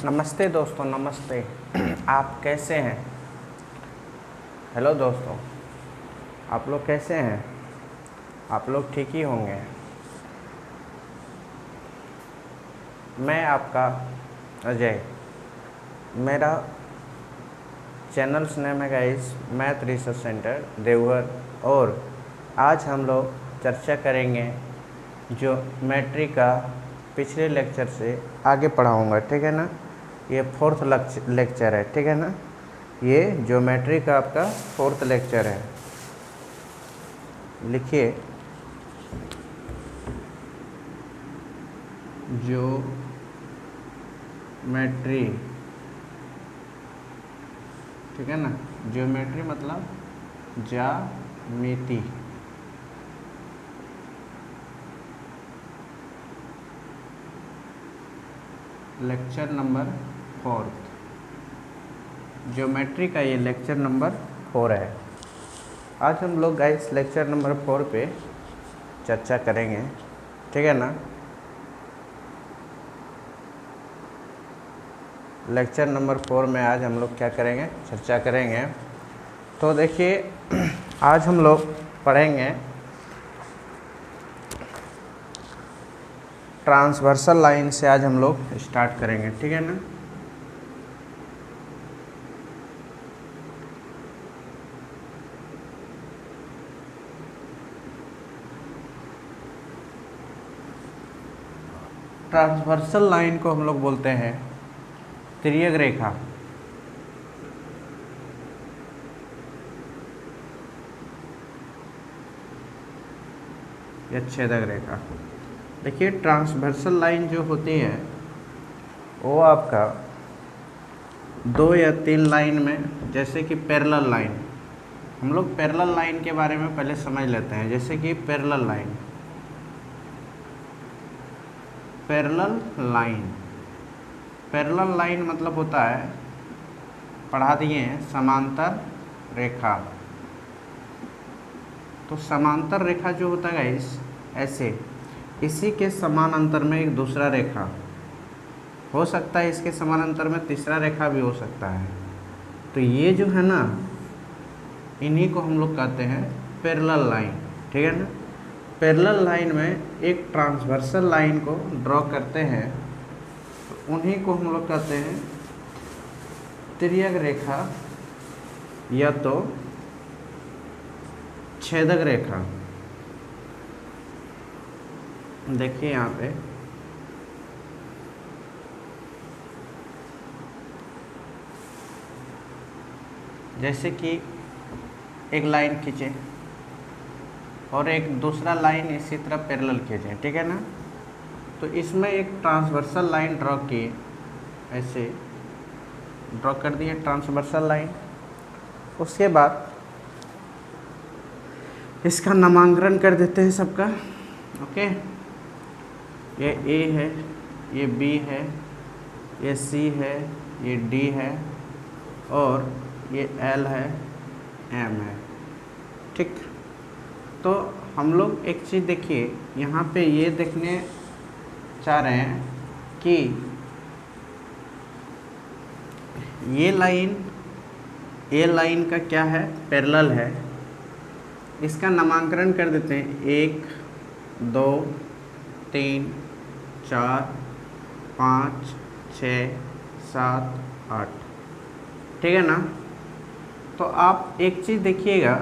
नमस्ते दोस्तों, नमस्ते। आप कैसे हैं? हेलो दोस्तों, आप लोग कैसे हैं? आप लोग ठीक ही होंगे। मैं आपका अजय, मेरा चैनल्स नेम है guys math research centre Deoghar. और आज हम लोग चर्चा करेंगे ज्योमेट्री का पिछले लेक्चर से आगे पढ़ाऊँगा, ठीक है ना। ये फोर्थ लेक्चर है, ठीक है ना। ये ज्योमेट्री का आपका फोर्थ लेक्चर है। लिखिए ज्योमेट्री, ठीक है ना। ज्योमेट्री मतलब ज्यामिति। लेक्चर नंबर 4, ज्योमेट्री का ये लेक्चर नंबर 4 है। आज हम लोग गाइस लेक्चर नंबर 4 पे चर्चा करेंगे, ठीक है ना। लेक्चर नंबर 4 में आज हम लोग क्या करेंगे, चर्चा करेंगे। तो देखिए आज हम लोग पढ़ेंगे ट्रांसवर्सल लाइन से। आज हम लोग स्टार्ट करेंगे, ठीक है ना। ट्रांसवर्सल लाइन को हम लोग बोलते हैं तिर्यक रेखा। या छेदक रेखा। देखिए ट्रांसवर्सल लाइन जो होती है वो आपका 2 या 3 लाइन में, जैसे कि पैरेलल लाइन। हम लोग पैरेलल लाइन के बारे में पहले समझ लेते हैं। जैसे कि parallel line, parallel line, parallel line मतलब होता है, पढ़ा दिए हैं, समांतर रेखा। तो समांतर रेखा जो होता है गाइस, ऐसे इसी के समानांतर में एक दूसरा रेखा हो सकता है, इसके समानांतर में तीसरा रेखा भी हो सकता है। तो ये जो है ना, इन्हीं को हम लोग कहते हैं पैरेलल लाइन, ठीक है ना। पैरेलल लाइन में एक ट्रांसवर्सल लाइन को ड्रॉ करते हैं, तो उन्हीं को हम लोग कहते हैं तिर्यक रेखा या तो छेदक रेखा। देखिए यहाँ पे जैसे कि एक लाइन खींचे और एक दूसरा लाइन इसी तरह पैरेलल खींचे, ठीक है ना। तो इसमें एक ट्रांसवर्सल लाइन ड्रॉ किए, ऐसे ड्रॉ कर दिए ट्रांसवर्सल लाइन। उसके बाद इसका नामकरण कर देते हैं सबका, ओके। ये ए है, ये बी है, ये सी है, ये डी है और ये एल है, एम है, ठीक। तो हम लोग एक चीज़ देखिए, यहाँ पे ये देखने चाह रहे हैं कि ये लाइन का क्या है, पैरेलल है। इसका नामकरण कर देते हैं 1 2 3 4 5 6 7 8, ठीक है ना। तो आप एक चीज़ देखिएगा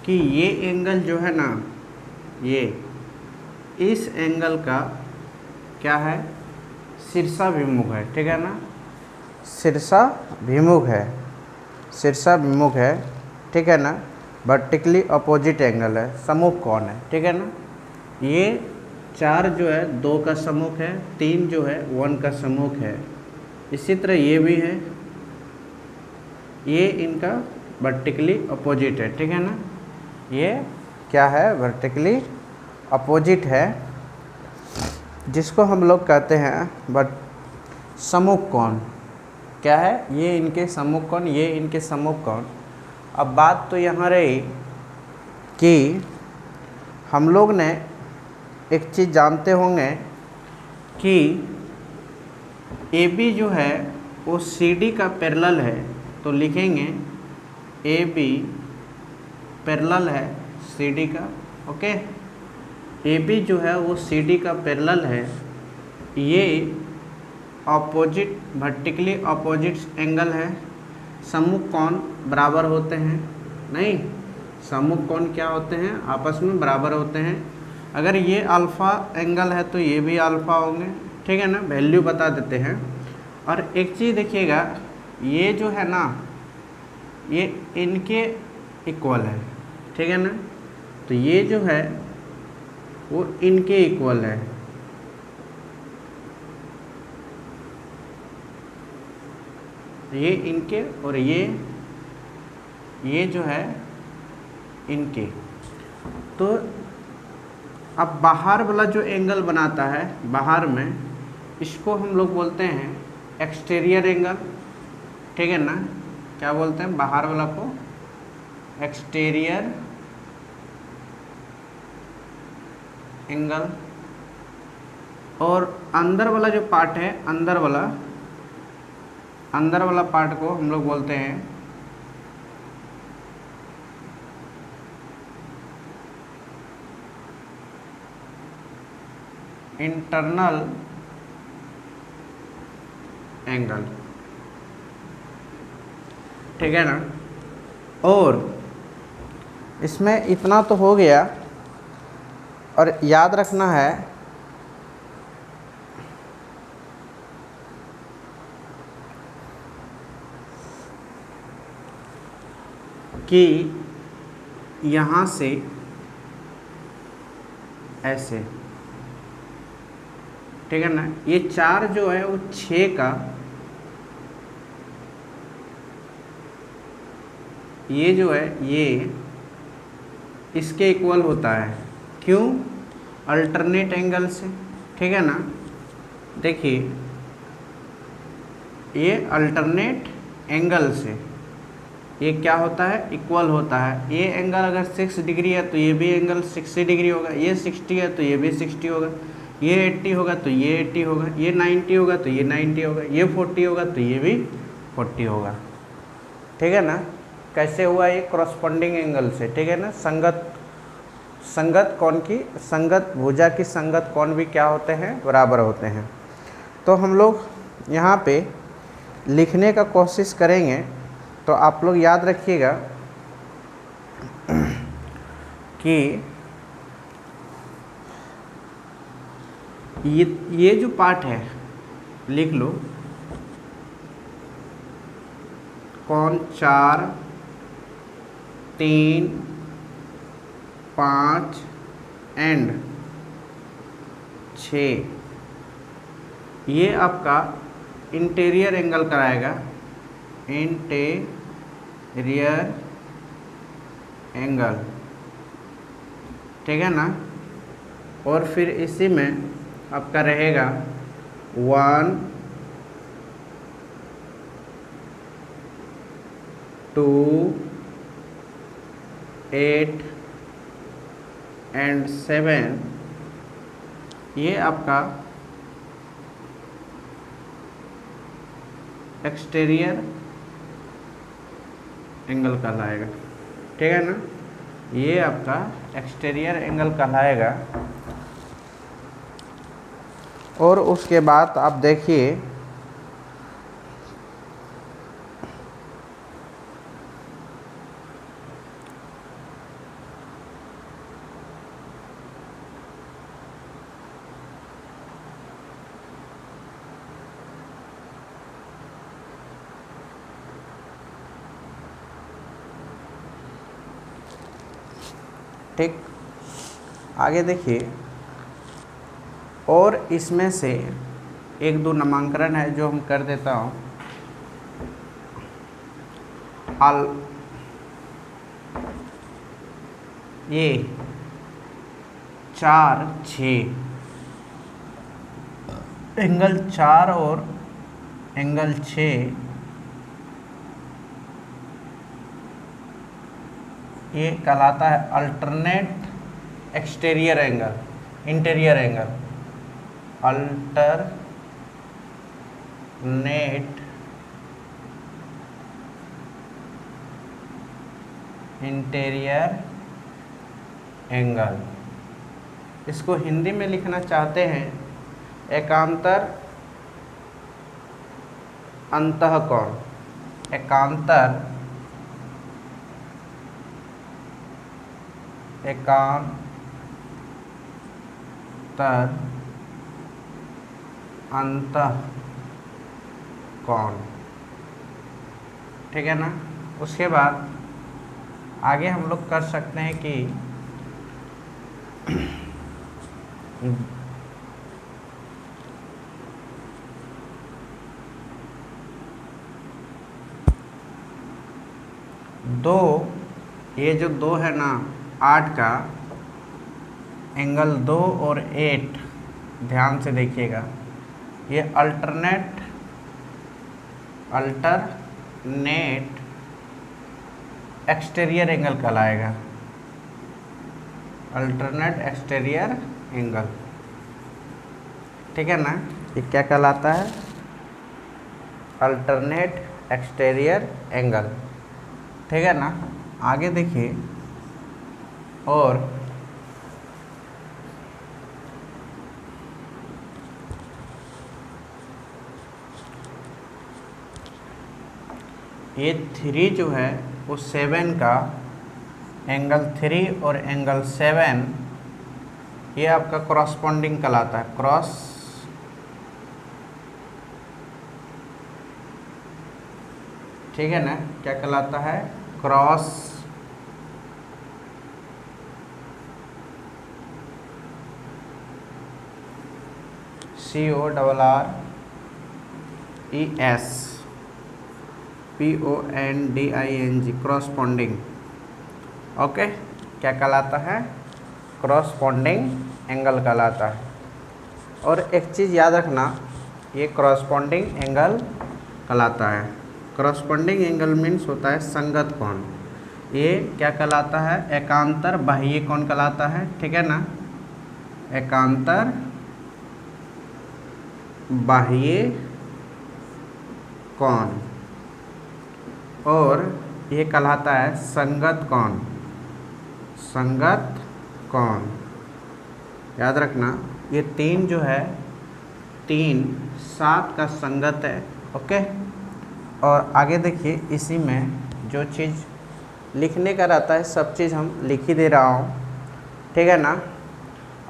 कि ये एंगल जो है ना, ये इस एंगल का क्या है, शीर्षाभिमुख है, ठीक है ना। शीर्षाभिमुख है, शीर्षाभिमुख है, ठीक है ना। वर्टिकली अपोजिट एंगल है, सम्मुख कोण है, ठीक है ना। ये 4 जो है 2 का सम्मुख है, 3 जो है 1 का सम्मुख है। इसी तरह ये भी है, ये इनका वर्टिकली अपोजिट है, ठीक है ना। ये क्या है, वर्टिकली अपोजिट है, जिसको हम लोग कहते हैं बट सम्मुख कोण। क्या है, ये इनके सम्मुख कोण, ये इनके सम्मुख कोण। अब बात तो यहाँ रही कि हम लोग ने एक चीज़ जानते होंगे कि ए बी जो है वो सी डी का पैरेलल है, तो लिखेंगे ए बी पैरेलल है सी डी का। ओके, ए बी जो है वो सी डी का पैरेलल है। ये ऑपोजिट वर्टिकली ऑपोजिट एंगल है। सम्मुख कोण बराबर होते हैं, नहीं, सम्मुख कोण क्या होते हैं, आपस में बराबर होते हैं। अगर ये अल्फ़ा एंगल है तो ये भी अल्फ़ा होंगे, ठीक है ना, वैल्यू बता देते हैं। और एक चीज़ देखिएगा, ये जो है ना ये इनके इक्वल है, ठीक है ना, तो ये जो है वो इनके इक्वल है। ये इनके और ये जो है इनके। तो अब बाहर वाला जो एंगल बनाता है बाहर में, इसको हम लोग बोलते हैं एक्सटीरियर एंगल, ठीक है ना। क्या बोलते हैं बाहर वाला को? Exterior angle. और अंदर वाला जो पार्ट है, अंदर वाला पार्ट को हम लोग बोलते हैं इंटरनल एंगल, ठीक है ना। और इसमें इतना तो हो गया, और याद रखना है कि यहाँ से ऐसे, ठीक है ना, ये 4 जो है वो 6 का, ये जो है ये इसके इक्वल होता है। क्यों? अल्टरनेट एंगल से, ठीक है ना। देखिए ये अल्टरनेट एंगल से ये क्या होता है, इक्वल होता है। ये एंगल अगर 6 डिग्री है तो ये भी एंगल 60 डिग्री होगा, ये 60 है तो ये भी 60 होगा, ये 80 होगा तो ये 80 होगा, ये 90 होगा तो ये 90 होगा, ये 40 होगा तो ये भी 40 होगा, ठीक है ना। कैसे हुआ? ये क्रॉसपोंडिंग एंगल से, ठीक है ना। संगत कोण की, संगत भुजा की संगत कोण भी क्या होते हैं, बराबर होते हैं। तो हम लोग यहाँ पे लिखने का कोशिश करेंगे, तो आप लोग याद रखिएगा कि ये जो पार्ट है लिख लो, कोण 4, 3, 5 एंड 6, ये आपका इंटीरियर एंगल कराएगा, इंटीरियर एंगल, ठीक है ना। और फिर इसी में आपका रहेगा 1, 2, 8 एंड 7, ये आपका एक्सटीरियर एंगल कहलाएगा, ठीक है ना। ये आपका एक्सटीरियर एंगल कहलाएगा। और उसके बाद आप देखिए ठीक, आगे देखिए। और इसमें से 1-2 नामांकन है जो हम कर देता हूँ। ये 4, 6 एंगल 4 और एंगल 6 ये कहलाता है alternate exterior angle, interior angle, alternate interior angle. इसको हिंदी में लिखना चाहते हैं एकांतर अंतःकोण, एकांतर अंतःकोण, ठीक है ना। उसके बाद आगे हम लोग कर सकते हैं कि दो, ये जो दो है ना 8 का, एंगल 2 और 8 ध्यान से देखिएगा, ये अल्टरनेट एक्सटीरियर एंगल कहलाएगा, अल्टरनेट एक्सटीरियर एंगल, ठीक है ना। ये क्या कहलाता है? अल्टरनेट एक्सटीरियर एंगल, ठीक है ना। आगे देखिए, और ये 3 जो है वो 7 का, एंगल 3 और एंगल 7 ये आपका क्रॉसपॉन्डिंग कहलाता है, क्रॉस ठीक है ना, क्या कहलाता है? Cross CORRESPONDING, corresponding. ओके, क्या कहलाता है? क्रॉसपॉन्डिंग एंगल कहलाता है। और एक चीज़ याद रखना, ये क्रॉसपॉन्डिंग एंगल कहलाता है। क्रॉसपॉन्डिंग एंगल मीन्स होता है संगत कोण। ये क्या कहलाता है? एकांतर बाह्य कोण कहलाता है, ठीक है ना। एकांतर बाह्य कोण, और ये कहलाता है संगत कोण, संगत कोण। याद रखना, ये 3 जो है 3 7 का संगत है। ओके, और आगे देखिए, इसी में जो चीज़ लिखने का रहता है सब चीज़ हम लिख ही दे रहा हूँ, ठीक है ना।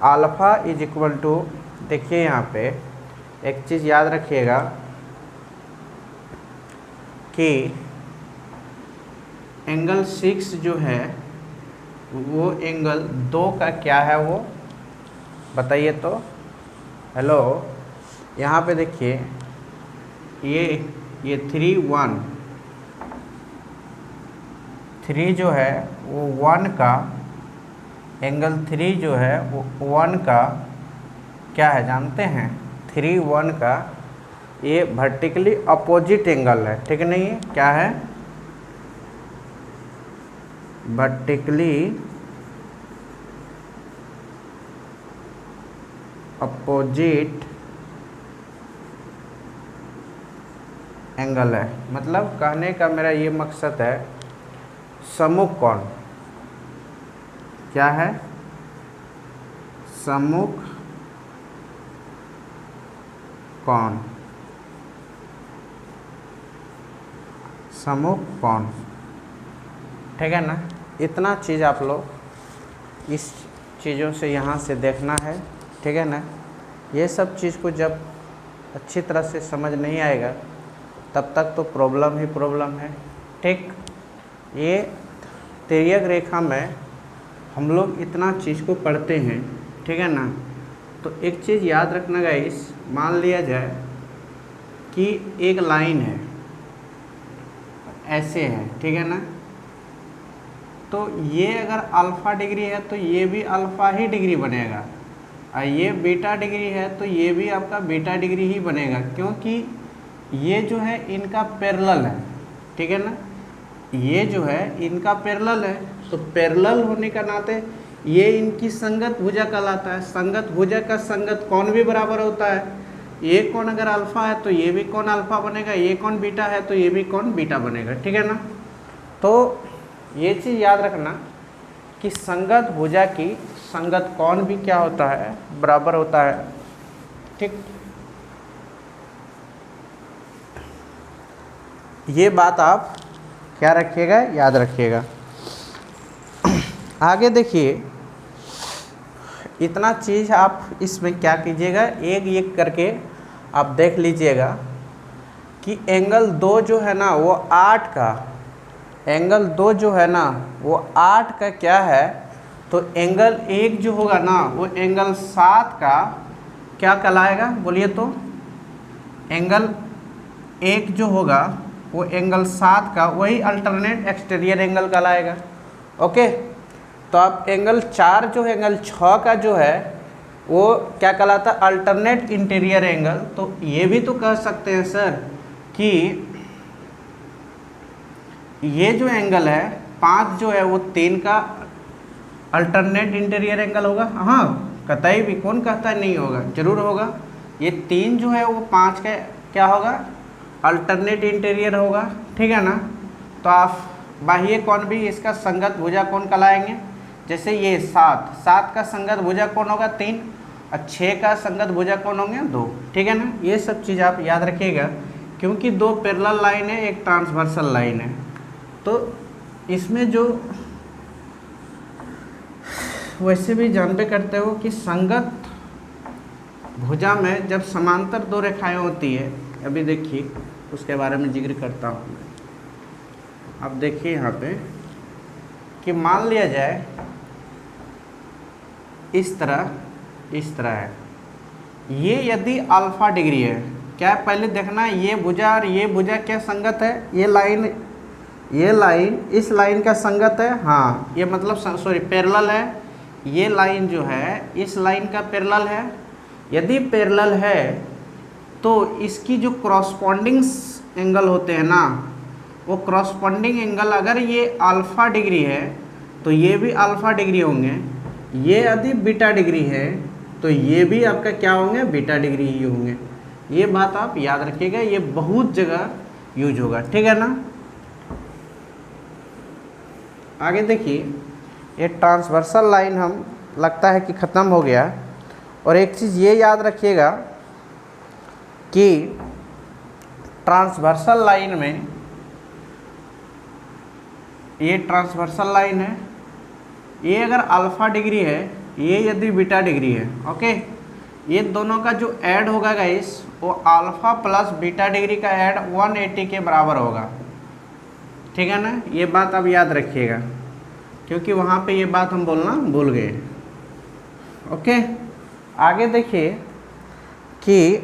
अल्फ़ा इज इक्वल टू, देखिए यहाँ पे एक चीज़ याद रखिएगा कि एंगल 6 जो है वो एंगल 2 का क्या है, वो बताइए तो। हेलो, यहाँ पे देखिए, ये 3 जो है वो 1 का, एंगल 3 जो है वो 1 का क्या है जानते हैं? 3 1 का ये वर्टिकली अपोजिट एंगल है, ठीक नहीं है? क्या है? वर्टिकली अपोजिट एंगल है। मतलब कहने का मेरा ये मकसद है, सम्मुख कोण क्या है? सम्मुख कोण, सम्मुख कोण, ठीक है ना। इतना चीज़ आप लोग इस चीज़ों से यहाँ से देखना है, ठीक है ना। ये सब चीज़ को जब अच्छी तरह से समझ नहीं आएगा तब तक तो प्रॉब्लम ही प्रॉब्लम है, ठीक। ये तिर्यक रेखा में हम लोग इतना चीज़ को पढ़ते हैं, ठीक है ना। तो एक चीज़ याद रखना गाइस, मान लिया जाए कि एक लाइन है, ऐसे है, ठीक है ना। तो ये अगर अल्फ़ा डिग्री है तो ये भी अल्फ़ा ही डिग्री बनेगा, और ये बीटा डिग्री है तो ये भी आपका बीटा डिग्री ही बनेगा, क्योंकि ये जो है इनका पैरेलल है, ठीक है ना। ये जो है इनका पैरेलल है, तो पैरेलल होने का नाते ये इनकी संगत भुजा कहलाता है। संगत भुजा का संगत कोण भी बराबर होता है। ये कोण अगर अल्फा है तो ये भी कोण अल्फा बनेगा, ये कोण बीटा है तो ये भी कोण बीटा बनेगा, ठीक है ना। तो ये चीज़ याद रखना कि संगत भुजा की संगत कोण भी क्या होता है, बराबर होता है, ठीक। ये बात आप क्या रखिएगा, याद रखिएगा। आगे देखिए, इतना चीज़ आप इसमें क्या कीजिएगा, एक एक करके आप देख लीजिएगा कि एंगल 2 जो है ना वो 8 का, एंगल 2 जो है ना वो 8 का क्या है, तो एंगल 1 जो होगा ना वो एंगल 7 का क्या कहलाएगा, बोलिए तो। एंगल 1 जो होगा वो एंगल 7 का वही अल्टरनेट एक्सटीरियर एंगल कहलाएगा, ओके। तो अब एंगल 4 जो है, एंगल 6 का जो है वो क्या कहलाता है, अल्टरनेट इंटीरियर एंगल। तो ये भी तो कह सकते हैं सर कि ये जो एंगल है 5 जो है वो 3 का अल्टरनेट इंटीरियर एंगल होगा। हाँ, कतई भी, कौन कहता है नहीं होगा, जरूर होगा। ये 3 जो है वो 5 का क्या होगा, अल्टरनेट इंटीरियर होगा, ठीक है ना। तो आप बाह्य कोण भी इसका संगत भुजा कोण कहलाएंगे। जैसे ये 7 का संगत भुजा कोण होगा 3 और 6 का संगत भुजा कोण होंगे 2, ठीक है ना। ये सब चीज़ आप याद रखिएगा, क्योंकि 2 पैरेलल लाइन है, एक ट्रांसवर्सल लाइन है। तो इसमें जो वैसे भी जानते करते हो कि संगत भुजा में जब समांतर 2 रेखाएं होती है, अभी देखिए उसके बारे में जिक्र करता हूँ। अब देखिए यहाँ पे कि मान लिया जाए इस तरह है, ये यदि अल्फा डिग्री है, क्या है पहले देखना है, ये भुजा और ये भुजा क्या संगत है, ये लाइन इस लाइन का संगत है, हाँ ये मतलब सॉरी पैरेलल है। ये लाइन जो है इस लाइन का पैरेलल है। यदि पैरेलल है तो इसकी जो क्रॉसपॉन्डिंग एंगल होते हैं ना, वो क्रॉसपॉन्डिंग एंगल अगर ये अल्फा डिग्री है तो ये भी अल्फा डिग्री होंगे। ये यदि बीटा डिग्री है तो ये भी आपका क्या होंगे, बीटा डिग्री ही होंगे। ये बात आप याद रखिएगा, ये बहुत जगह यूज होगा, ठीक है ना। आगे देखिए, ये ट्रांसवर्सल लाइन हम लगता है कि ख़त्म हो गया। और एक चीज़ ये याद रखिएगा कि ट्रांसवर्सल लाइन में, ये ट्रांसवर्सल लाइन है, ये अगर अल्फा डिग्री है, ये यदि बीटा डिग्री है, ओके, ये दोनों का जो ऐड होगा गाइस वो अल्फा प्लस बीटा डिग्री का ऐड 180 के बराबर होगा, ठीक है ना। ये बात आप याद रखिएगा, क्योंकि वहाँ पे ये बात हम बोलना भूल गए, ओके। आगे देखिए कि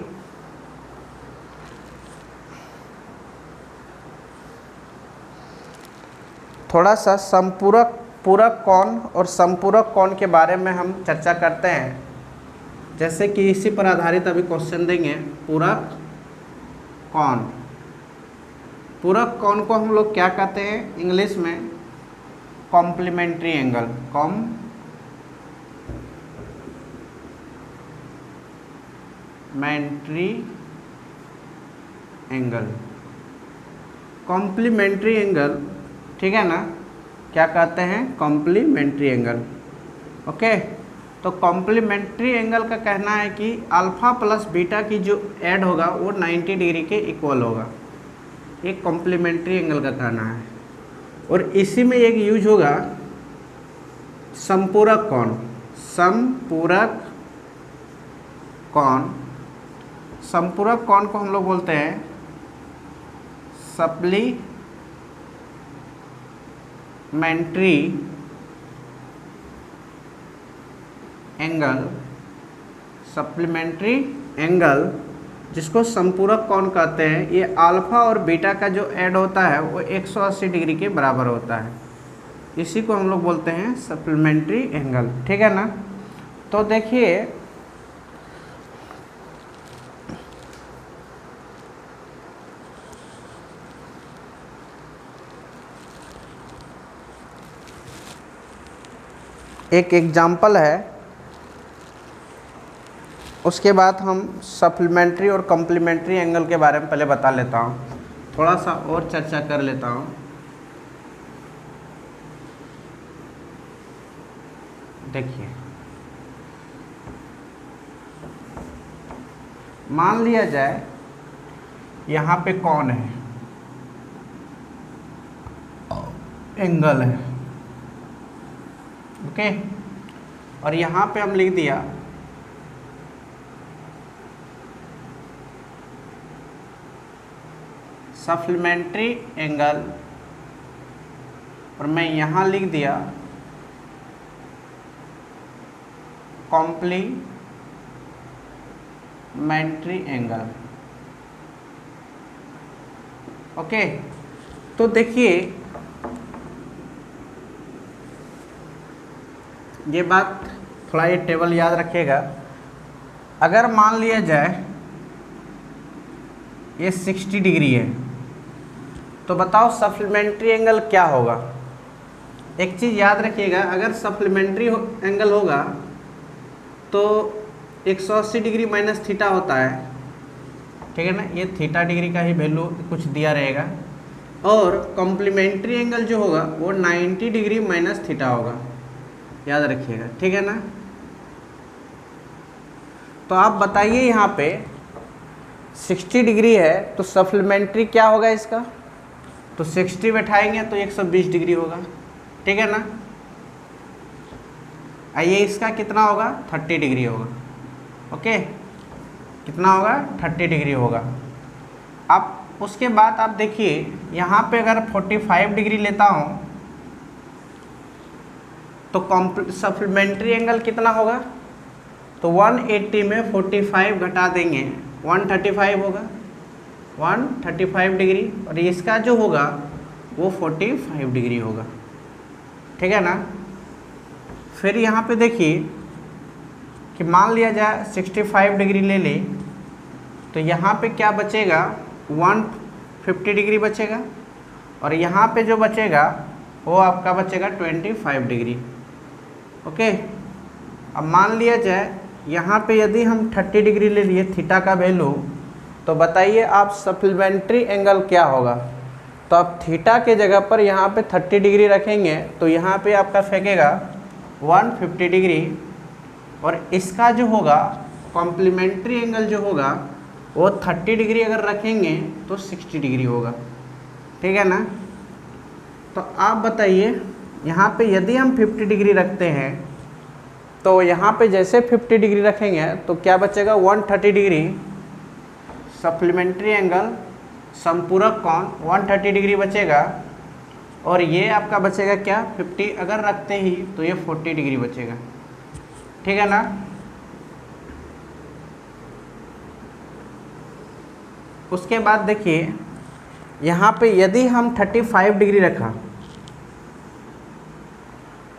थोड़ा सा संपूरक पूरक कोण और संपूरक कोण के बारे में हम चर्चा करते हैं। जैसे कि इसी पर आधारित अभी क्वेश्चन देंगे। पूरक कोण को हम लोग क्या कहते हैं इंग्लिश में, कॉम्प्लीमेंट्री एंगल, कॉम्प्लीमेंट्री एंगल, ठीक है ना, क्या कहते हैं, कॉम्प्लीमेंट्री एंगल, ओके। तो कॉम्प्लीमेंट्री एंगल का कहना है कि अल्फा प्लस बीटा की जो ऐड होगा वो 90 डिग्री के इक्वल होगा। एक कॉम्प्लीमेंट्री एंगल का कहना है। और इसी में एक यूज होगा संपूरक कोण। संपूरक कोण को हम लोग बोलते हैं सप्लीमेंट्री एंगल, जिसको संपूरक कोण कहते हैं। ये अल्फा और बीटा का जो ऐड होता है वो 180 डिग्री के बराबर होता है। इसी को हम लोग बोलते हैं सप्लीमेंट्री एंगल, ठीक है ना। तो देखिए एक एग्जाम्पल है, उसके बाद हम सप्लीमेंट्री और कॉम्प्लीमेंट्री एंगल के बारे में पहले बता लेता हूँ, थोड़ा सा और चर्चा कर लेता हूँ। देखिए, मान लिया जाए यहाँ पे कौन है, एंगल है, ओके, और यहाँ पे हम लिख दिया सप्लीमेंट्री एंगल, और मैं यहाँ लिख दिया कॉम्प्लीमेंट्री एंगल। ओके, तो देखिए ये बात थोड़ा, ये टेबल याद रखिएगा। अगर मान लिया जाए ये 60 डिग्री है, तो बताओ सप्लीमेंट्री एंगल क्या होगा। एक चीज़ याद रखिएगा, अगर सप्लीमेंट्री एंगल होगा तो 180 डिग्री माइनस थीटा होता है, ठीक है ना, ये थीटा डिग्री का ही वैल्यू कुछ दिया रहेगा। और कॉम्प्लीमेंट्री एंगल जो होगा वो 90 डिग्री माइनस थीटा होगा, याद रखिएगा, ठीक है ना। तो आप बताइए यहाँ पे 60 डिग्री है तो सप्लीमेंट्री क्या होगा इसका, तो 60 बैठाएंगे तो 120 डिग्री होगा, ठीक है ना। आइए इसका कितना होगा, 30 डिग्री होगा, ओके, कितना होगा, 30 डिग्री होगा। अब उसके बाद आप देखिए यहाँ पे अगर 45 डिग्री लेता हूँ तो सप्लीमेंट्री एंगल कितना होगा, तो 180 में 45 घटा देंगे 135 होगा, 135 डिग्री, और इसका जो होगा वो 45 डिग्री होगा, ठीक है ना। फिर यहाँ पे देखिए कि मान लिया जाए 65 डिग्री ले ले, तो यहाँ पे क्या बचेगा, 150 डिग्री बचेगा, और यहाँ पे जो बचेगा वो आपका बचेगा 25 डिग्री, ओके। अब मान लिया जाए यहाँ पे यदि हम 30 डिग्री ले लिए थीटा का वैल्यू, तो बताइए आप सप्लीमेंट्री एंगल क्या होगा। तो आप थीटा के जगह पर यहाँ पे 30 डिग्री रखेंगे तो यहाँ पे आपका फेंकेगा 150 डिग्री, और इसका जो होगा कॉम्प्लीमेंट्री एंगल जो होगा वो 30 डिग्री अगर रखेंगे तो 60 डिग्री होगा, ठीक है ना। तो आप बताइए यहाँ पे यदि हम 50 डिग्री रखते हैं तो यहाँ पे जैसे 50 डिग्री रखेंगे तो क्या बचेगा, 130 डिग्री सप्लीमेंट्री एंगल, संपूरक कोण 130 डिग्री बचेगा, और ये आपका बचेगा क्या, 50 अगर रखते ही तो ये 40 डिग्री बचेगा, ठीक है ना। उसके बाद देखिए यहाँ पे यदि हम 35 डिग्री रखा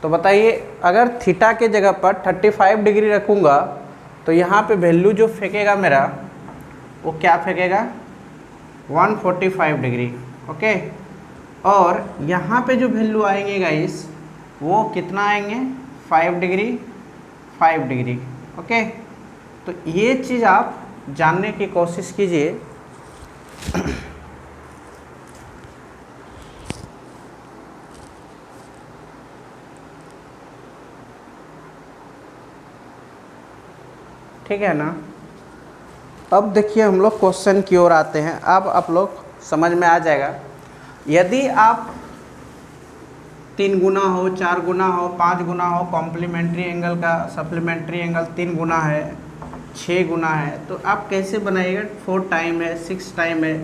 तो बताइए अगर थीटा के जगह पर 35 डिग्री रखूँगा तो यहाँ पे वैल्यू जो फेंकेगा मेरा वो क्या फेंकेगा, 145 डिग्री, ओके। और यहाँ पे जो वैल्यू आएंगे गाइस वो कितना आएंगे, 5 डिग्री 5 डिग्री, ओके। तो ये चीज़ आप जानने की कोशिश कीजिए। ठीक है ना। अब देखिए हम लोग क्वेश्चन की ओर आते हैं। अब आप लोग समझ में आ जाएगा, यदि आप 3 गुना हो, 4 गुना हो, 5 गुना हो, कॉम्प्लीमेंट्री एंगल का सप्लीमेंट्री एंगल 3 गुना है, 6 गुना है, तो आप कैसे बनाइएगा, 4 टाइम है, 6 टाइम है,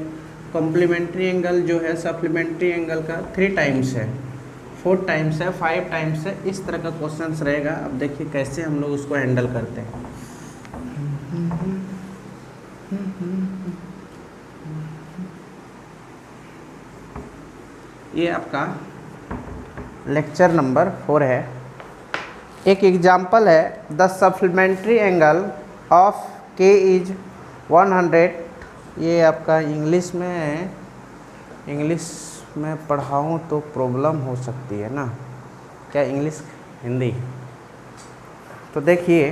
कॉम्प्लीमेंट्री एंगल जो है सप्लीमेंट्री एंगल का 3 टाइम्स है, 4 टाइम्स है, 5 टाइम्स है, इस तरह का क्वेश्चन रहेगा। अब देखिए कैसे हम लोग उसको हैंडल करते हैं। ये आपका लेक्चर नंबर 4 है। एक एग्जाम्पल है, द सप्लीमेंट्री एंगल ऑफ के इज 100। ये आपका इंग्लिश में है, इंग्लिश में पढ़ाऊँ तो प्रॉब्लम हो सकती है ना, क्या इंग्लिश हिंदी, तो देखिए,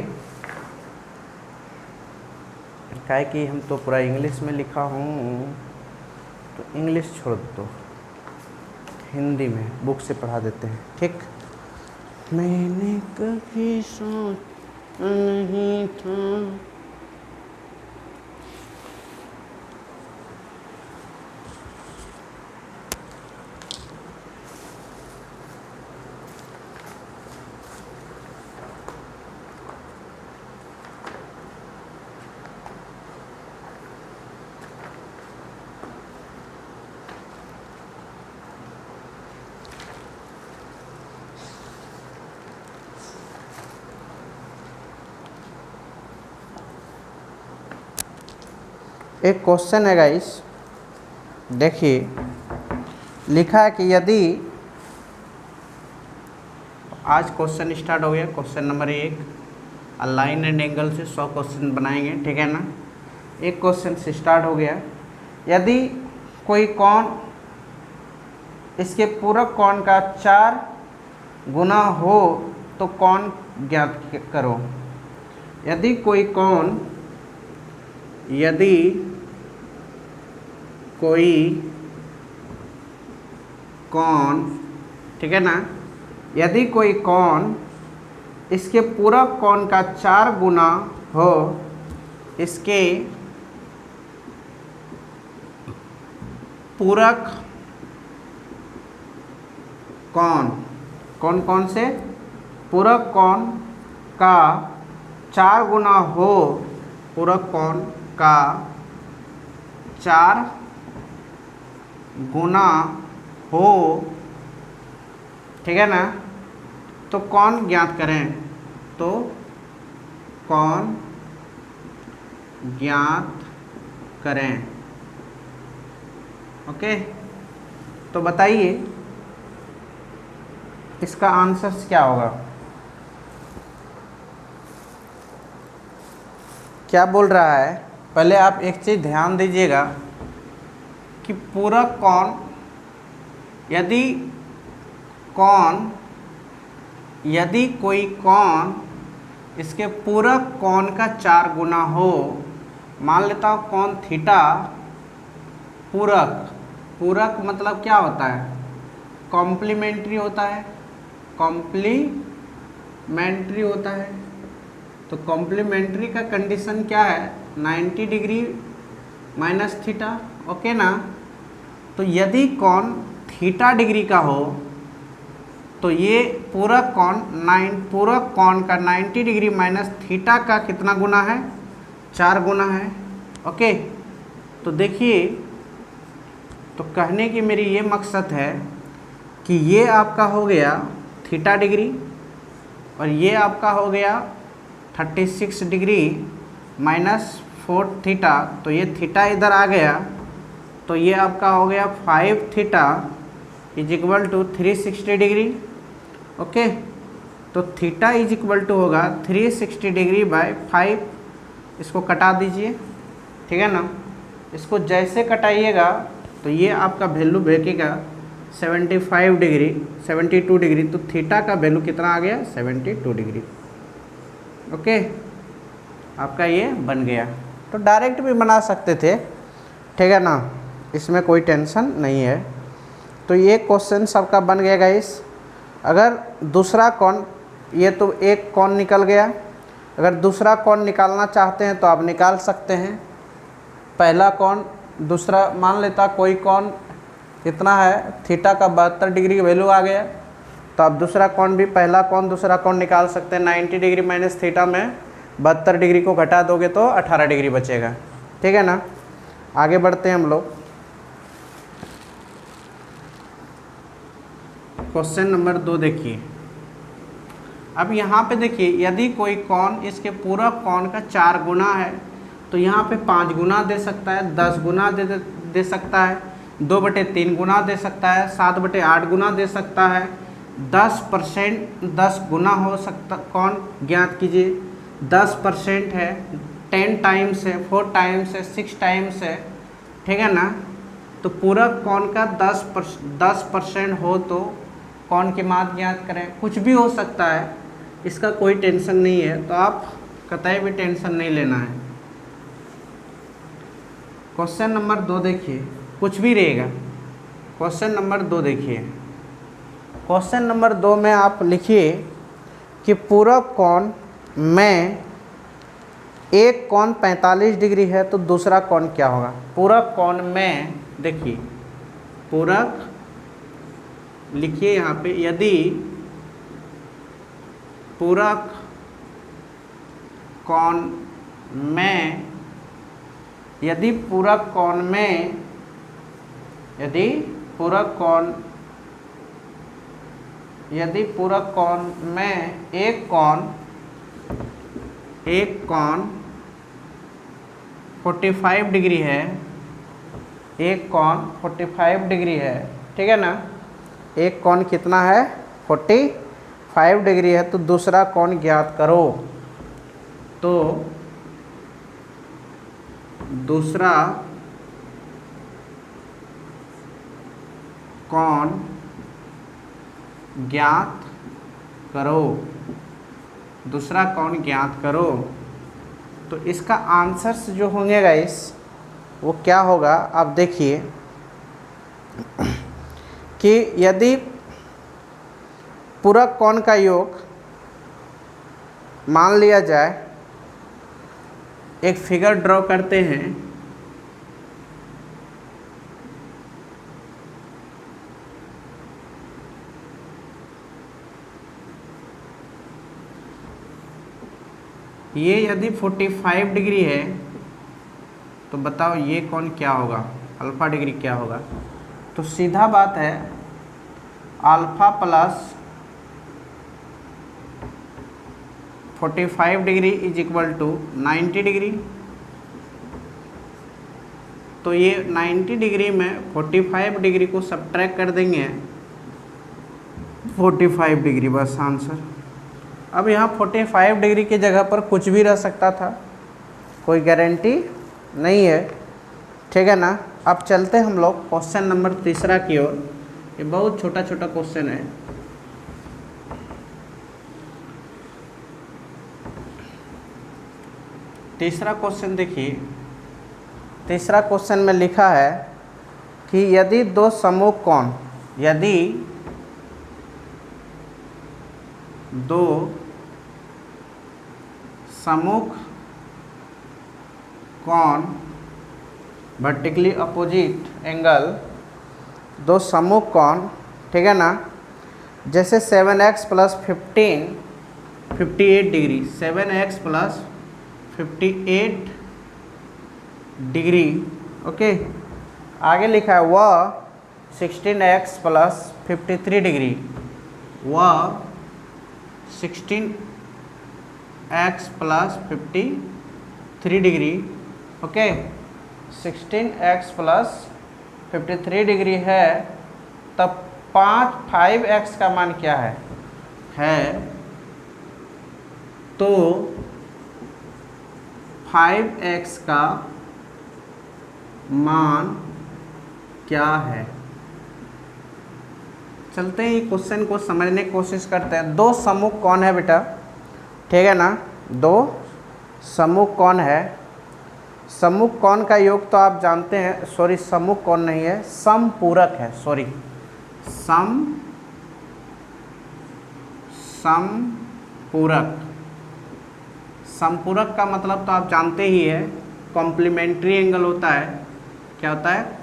क्या है कि हम तो पूरा इंग्लिश में लिखा हूँ, तो इंग्लिश छोड़ दो, हिंदी में बुक से पढ़ा देते हैं, ठीक। मैंने कभी सोचा नहीं था। एक क्वेश्चन है गाइस, देखिए लिखा है कि यदि, आज क्वेश्चन स्टार्ट हो गया, question number 1, line and angle से 100 क्वेश्चन बनाएंगे, ठीक है ना। एक क्वेश्चन से स्टार्ट हो गया, यदि कोई कोण इसके पूरक कोण का 4 गुना हो तो कोण ज्ञात करो। यदि कोई कोण ठीक है ना, यदि कोई कोण इसके पूरक कोण का 4 गुना हो, इसके पूरक कोण, कौन कौन से पूरक कोण का 4 गुना हो, पूरक कोण का 4 गुना हो, ठीक है ना, तो कोण ज्ञात करें। तो कोण ज्ञात करें, ओके। तो बताइए इसका आंसर क्या होगा, क्या बोल रहा है। पहले आप एक चीज़ ध्यान दीजिएगा कि पूरक कोण, यदि कोई कोण इसके पूरक कोण का 4 गुना हो, मान लेता हूँ कोण थीटा, पूरक मतलब क्या होता है, कॉम्प्लीमेंट्री होता है, कॉम्प्लीमेंट्री होता है। तो कॉम्प्लीमेंट्री का कंडीशन क्या है, 90 डिग्री माइनस थीटा, ओके ना। तो यदि कोण थीटा डिग्री का हो तो ये पूरक कोण का 90 डिग्री माइनस थीटा का कितना गुना है, 4 गुना है, ओके। तो देखिए, तो कहने की मेरी ये मकसद है कि ये आपका हो गया थीटा डिग्री और ये आपका हो गया 36 डिग्री माइनस 4 थीटा, तो ये थीटा इधर आ गया, तो ये आपका हो गया 5 theta is equal to 360 degree, okay. तो थीटा इज इक्वल टू होगा 360 डिग्री बाय 5, इसको कटा दीजिए, ठीक है ना। इसको जैसे कटाइएगा तो ये आपका वैल्यू बैठेगा 72 डिग्री, तो थीटा का वैल्यू कितना आ गया, 72 डिग्री, ओके। आपका ये बन गया। तो डायरेक्ट भी बना सकते थे, ठीक है ना, इसमें कोई टेंशन नहीं है। तो ये क्वेश्चन सबका बन गया गाइस। अगर दूसरा कोण, ये तो एक कोण निकल गया, अगर दूसरा कोण निकालना चाहते हैं तो आप निकाल सकते हैं। पहला कोण, दूसरा मान लेता कोई कोण कितना है, थीटा का 72 डिग्री की वैल्यू आ गया, तो आप दूसरा कोण भी, पहला कोण दूसरा कोण निकाल सकते हैं। 90 डिग्री माइनस थीटा में 72 डिग्री को घटा दोगे तो 18 डिग्री बचेगा, ठीक है ना। आगे बढ़ते हैं हम लोग। क्वेश्चन नंबर 2 देखिए। अब यहाँ पे देखिए, यदि कोई कोण इसके पूरक कोण का 4 गुना है, तो यहाँ पे 5 गुना दे सकता है, 10 गुना दे सकता है, 2/3 गुना दे सकता है, 7/8 गुना दे सकता है, 10% 10 गुना हो सकता। कोण ज्ञात कीजिए, 10% है, 10 टाइम्स है, 4 टाइम्स है, 6 टाइम्स है, ठीक है ना। तो पूरक कोण का 10% हो तो कोण की मात्रा ज्ञात करें। कुछ भी हो सकता है, इसका कोई टेंशन नहीं है, तो आप कतई भी टेंशन नहीं लेना है। क्वेश्चन नंबर 2 देखिए, कुछ भी रहेगा। क्वेश्चन नंबर 2 देखिए, क्वेश्चन नंबर 2 में आप लिखिए कि पूरक कोण में एक कोण 45 डिग्री है तो दूसरा कोण क्या होगा। पूरक कोण में देखिए, पूरक लिखिए यहाँ पे, यदि पूरक कोण में, यदि पूरक कोण में, यदि पूरक कोण, यदि पूरक कोण में एक कोण 45 डिग्री है, एक कोण 45 डिग्री है, ठीक है ना। एक कोण कितना है, 45 डिग्री है, तो दूसरा कोण ज्ञात करो। तो दूसरा कोण ज्ञात करो, दूसरा कोण ज्ञात करो। तो इसका आंसर्स जो होंगे गाइस, वो क्या होगा, आप देखिए कि यदि पूरक कोण का योग मान लिया जाए, एक फिगर ड्रॉ करते हैं। ये यदि 45 डिग्री है तो बताओ ये कोण क्या होगा, अल्फा डिग्री क्या होगा। तो सीधा बात है, alpha plus 45 degree is equal to 90 degree. तो ये 90 डिग्री में 45 डिग्री को सब्ट्रैक्ट कर देंगे, 45 डिग्री बस आंसर। अब यहाँ 45 डिग्री की जगह पर कुछ भी रह सकता था, कोई गारंटी नहीं है, ठीक है ना। अब चलते हैं हम लोग क्वेश्चन नंबर 3 की ओर। ये बहुत छोटा छोटा क्वेश्चन है। तीसरा क्वेश्चन देखिए, तीसरा क्वेश्चन में लिखा है कि यदि दो समूह कोण, यदि दो सम्मुख कोण वर्टिकली अपोजिट एंगल, दो सम्मुख कोण, ठीक है ना, जैसे 7x plus 15 58 degree, 7x plus 58 degree, okay. आगे लिखा है वह 16x प्लस 53 डिग्री, वह 16x plus 53 degree, okay. 16x plus 53 degree है, तब 5x का मान क्या है तो 5x का मान क्या है। चलते हैं क्वेश्चन को समझने की कोशिश करते हैं। दो सम्मुख कोण है बेटा, ठीक है ना, दो सम्मुख कोण है। सम्मुख कोण का योग तो आप जानते हैं, सॉरी सम्मुख कोण नहीं है, समपूरक है, सॉरी समपूरक। समपूरक का मतलब तो आप जानते ही है, कॉम्प्लीमेंट्री एंगल होता है। क्या होता है,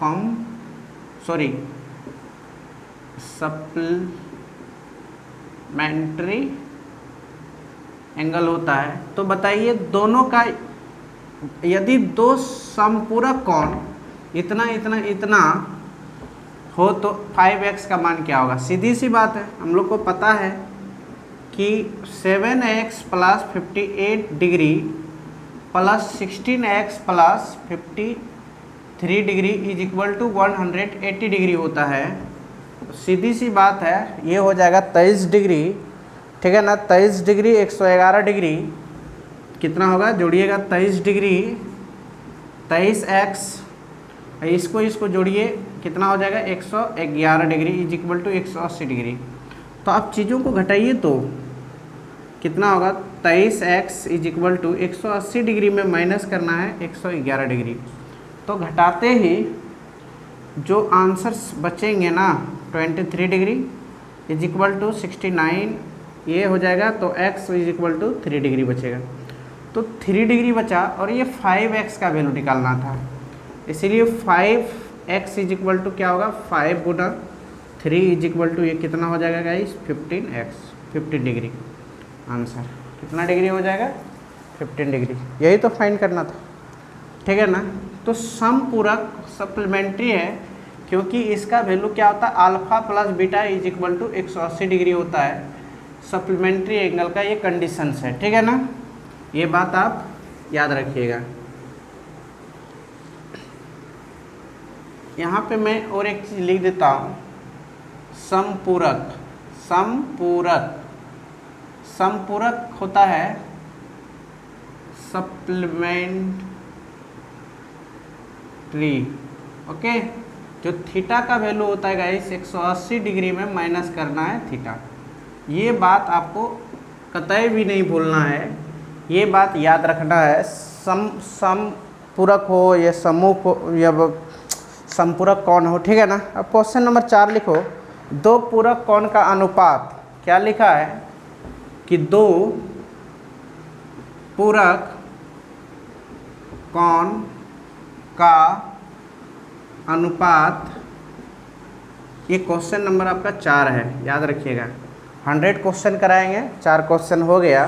सप्लीमेंट्री एंगल होता है। तो बताइए दोनों का, यदि दो समपूरक कोण इतना इतना इतना हो तो 5x का मान क्या होगा। सीधी सी बात है, हम लोग को पता है कि 7x plus 58 degree plus 16x plus 53 degree is equal to 180 degree होता है। सीधी सी बात है, ये हो जाएगा 23 डिग्री, ठीक है ना। 23 डिग्री 111 डिग्री कितना होगा, जोड़िएगा 23 डिग्री 23x, इसको जोड़िए कितना हो जाएगा 111 degree is equal to 180 degree. तो आप चीज़ों को घटाइए तो कितना होगा 23x is equal to 180 degree में माइनस करना है 111 डिग्री। तो घटाते ही जो आंसर्स बचेंगे ना 23 डिग्री इज इक्वल टू 69 ये हो जाएगा, तो x is equal to 3 degree बचेगा। तो 3 डिग्री बचा और ये 5x का वैल्यू निकालना था, इसीलिए 5x इज इक्वल टू क्या होगा 5 गुना 3 इज इक्वल टू ये कितना हो जाएगा गाइस 15x, 15 डिग्री। आंसर कितना डिग्री हो जाएगा 15 डिग्री, यही तो फाइंड करना था, ठीक है ना। तो सम पूरक सप्लीमेंट्री है क्योंकि इसका वैल्यू क्या होता है alpha plus beta is equal to 180 degree होता है, सप्लीमेंट्री एंगल का ये कंडीशंस है, ठीक है ना। ये बात आप याद रखिएगा। यहाँ पे मैं और एक चीज़ लिख देता हूँ, समपूरक। समपूरक, समपूरक होता है सप्लीमेंट्री, ओके। जो थीटा का वैल्यू होता है गाइस 180 डिग्री में माइनस करना है थीटा। ये बात आपको कतई भी नहीं भूलना है, ये बात याद रखना है। समपूरक हो या समूह हो या समपूरक कौन हो, ठीक है ना। अब क्वेश्चन नंबर 4 लिखो, दो पूरक कोण का अनुपात। क्या लिखा है कि दो पूरक कोण का अनुपात, ये क्वेश्चन नंबर आपका 4 है, याद रखिएगा। 100 क्वेश्चन कराएंगे, 4 क्वेश्चन हो गया,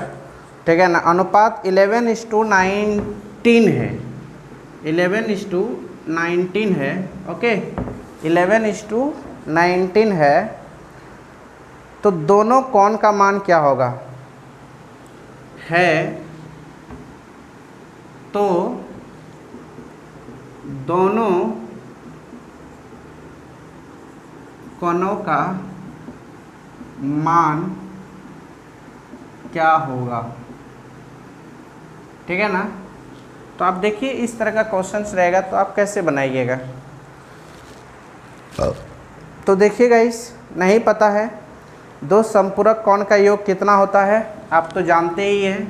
ठीक है ना। अनुपात 11:19 है, 11:19 है, ओके। 11:19 है, तो दोनों कोण का मान क्या होगा है, तो दोनों कोणों का मान क्या होगा, ठीक है ना। तो आप देखिए इस तरह का क्वेश्चंस रहेगा तो आप कैसे बनाइएगा। तो देखिएगा, इस नहीं पता है दो समपूरक कोण का योग कितना होता है, आप तो जानते ही हैं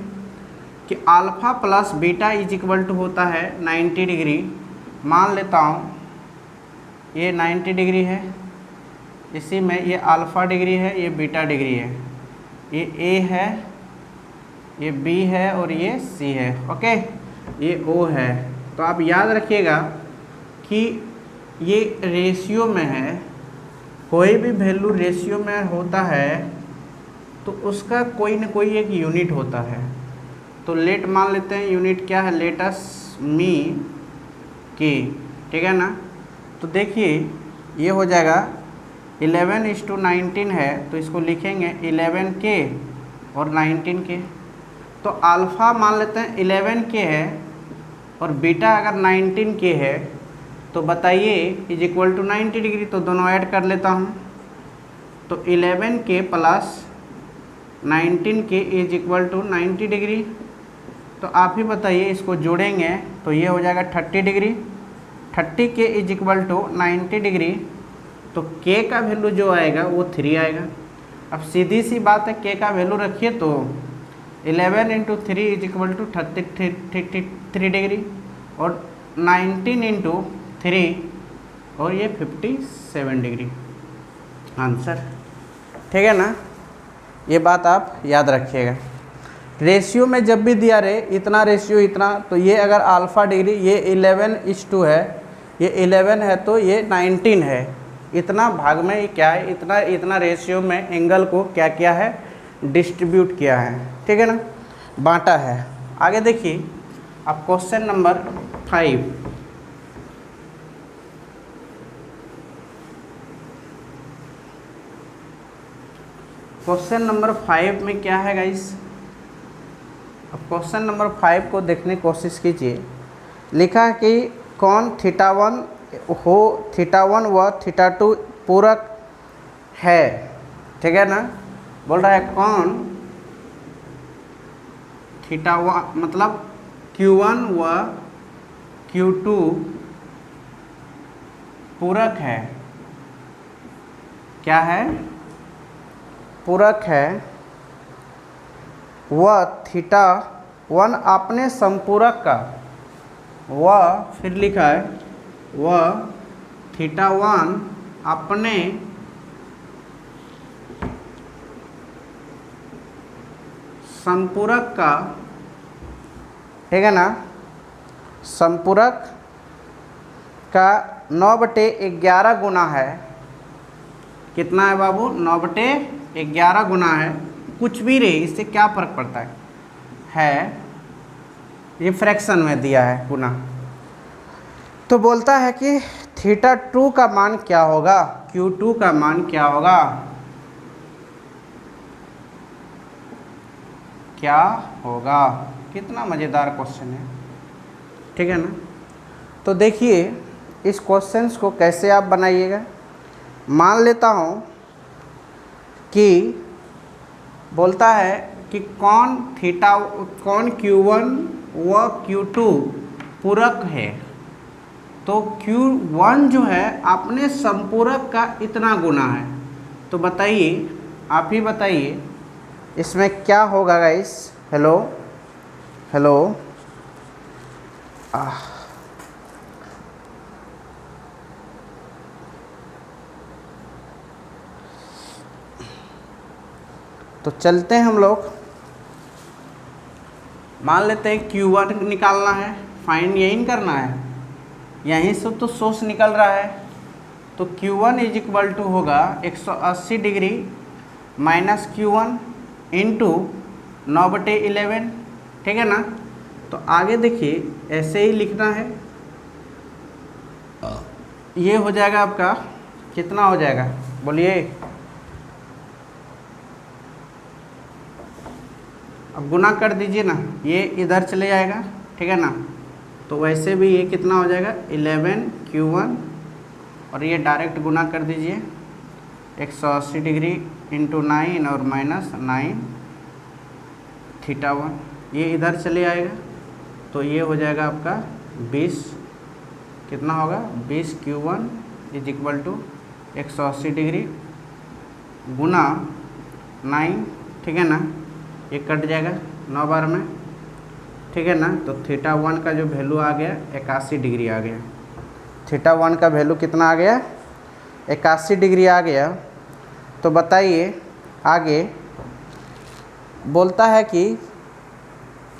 कि alpha plus beta is equal to होता है 90 डिग्री। मान लेता हूँ ये 90 डिग्री है, इसी में ये अल्फ़ा डिग्री है, ये बीटा डिग्री है, ये ए है, ये बी है और ये सी है, ओके, ये ओ है। तो आप याद रखिएगा कि ये रेशियो में है, कोई भी वैल्यू रेशियो में होता है तो उसका कोई न कोई एक यूनिट होता है। तो लेट मान लेते हैं यूनिट क्या है, लेटस मी की, ठीक है ना। तो देखिए ये हो जाएगा 11:19 है, तो इसको लिखेंगे 11 के और 19 के। तो अल्फ़ा मान लेते हैं 11 के है और बीटा अगर 19 के है, तो बताइए इज इक्वल टू 90 डिग्री। तो दोनों ऐड कर लेता हूँ, तो 11 के प्लस 19 के इज इक्वल टू 90 डिग्री। तो आप ही बताइए, इसको जोड़ेंगे तो ये हो जाएगा 30 डिग्री। 30 के इज इक्वल टू 90 डिग्री, तो के का वैल्यू जो आएगा वो 3 आएगा। अब सीधी सी बात है, के का वैल्यू रखिए तो 11 into 3 is equal to 33 degree और 19 इंटू 3 और ये 57 डिग्री आंसर, ठीक है ना। ये बात आप याद रखिएगा। रेशियो में जब भी दिया रहे इतना रेशियो इतना, तो ये अगर अल्फ़ा डिग्री ये 11:2 है, ये 11 है तो ये 19 है, इतना भाग में क्या है, इतना रेशियो में एंगल को क्या किया है, डिस्ट्रीब्यूट किया है, ठीक है ना, बांटा है। आगे देखिए अब क्वेश्चन नंबर 5। क्वेश्चन नंबर 5 में क्या है गाइस, अब क्वेश्चन नंबर 5 को देखने की कोशिश कीजिए। लिखा है कि कौन θ1 हो, θ1 व θ2 पूरक है, ठीक है ना। बोल रहा है कौन θ1 मतलब Q1 व Q2 पूरक है, क्या है, पूरक है वह थीटा 1 अपने संपूरक का, वह फिर लिखा है वह थीटा 1 अपने संपूरक का, ठीक है ना, संपूरक का 9/11 गुना है। कितना है बाबू? 9/11 गुना है। कुछ भी रहे, इससे क्या फर्क पड़ता है ये फ्रैक्शन में दिया है गुना। तो बोलता है कि थीटा 2 का मान क्या होगा, Q2 का मान क्या होगा, क्या होगा। कितना मज़ेदार क्वेश्चन है, ठीक है ना। तो देखिए इस क्वेश्चंस को कैसे आप बनाइएगा। मान लेता हूँ कि बोलता है कि कौन Q1 व Q2 पूरक है, तो Q1 जो है अपने संपूरक का इतना गुना है। तो बताइए, आप ही बताइए इसमें क्या होगा गाइस। हेलो हेलो तो चलते हैं हम लोग। मान लेते हैं Q1 निकालना है, फाइंड यही करना है, यहीं से तो सोर्स निकल रहा है। तो Q1 इज इक्वल टू होगा 180 डिग्री माइनस Q1 इंटू 9/11, ठीक है ना। तो आगे देखिए ऐसे ही लिखना है। ये हो जाएगा आपका, कितना हो जाएगा बोलिए। अब गुना कर दीजिए ना, ये इधर चले जाएगा, ठीक है ना। तो वैसे भी ये कितना हो जाएगा 11 Q1, और ये डायरेक्ट गुना कर दीजिए 180 डिग्री इंटू 9 और माइनस 9 थीटा 1, ये इधर चले आएगा। तो ये हो जाएगा आपका 20, कितना होगा 20 Q1 is equal to 180 degree गुना 9, ठीक है ना। ये कट जाएगा 9 बार में, ठीक है ना। तो थीटा 1 का जो वैल्यू आ गया 81 डिग्री आ गया। थीटा 1 का वैल्यू कितना आ गया 81 डिग्री आ गया। तो बताइए आगे बोलता है कि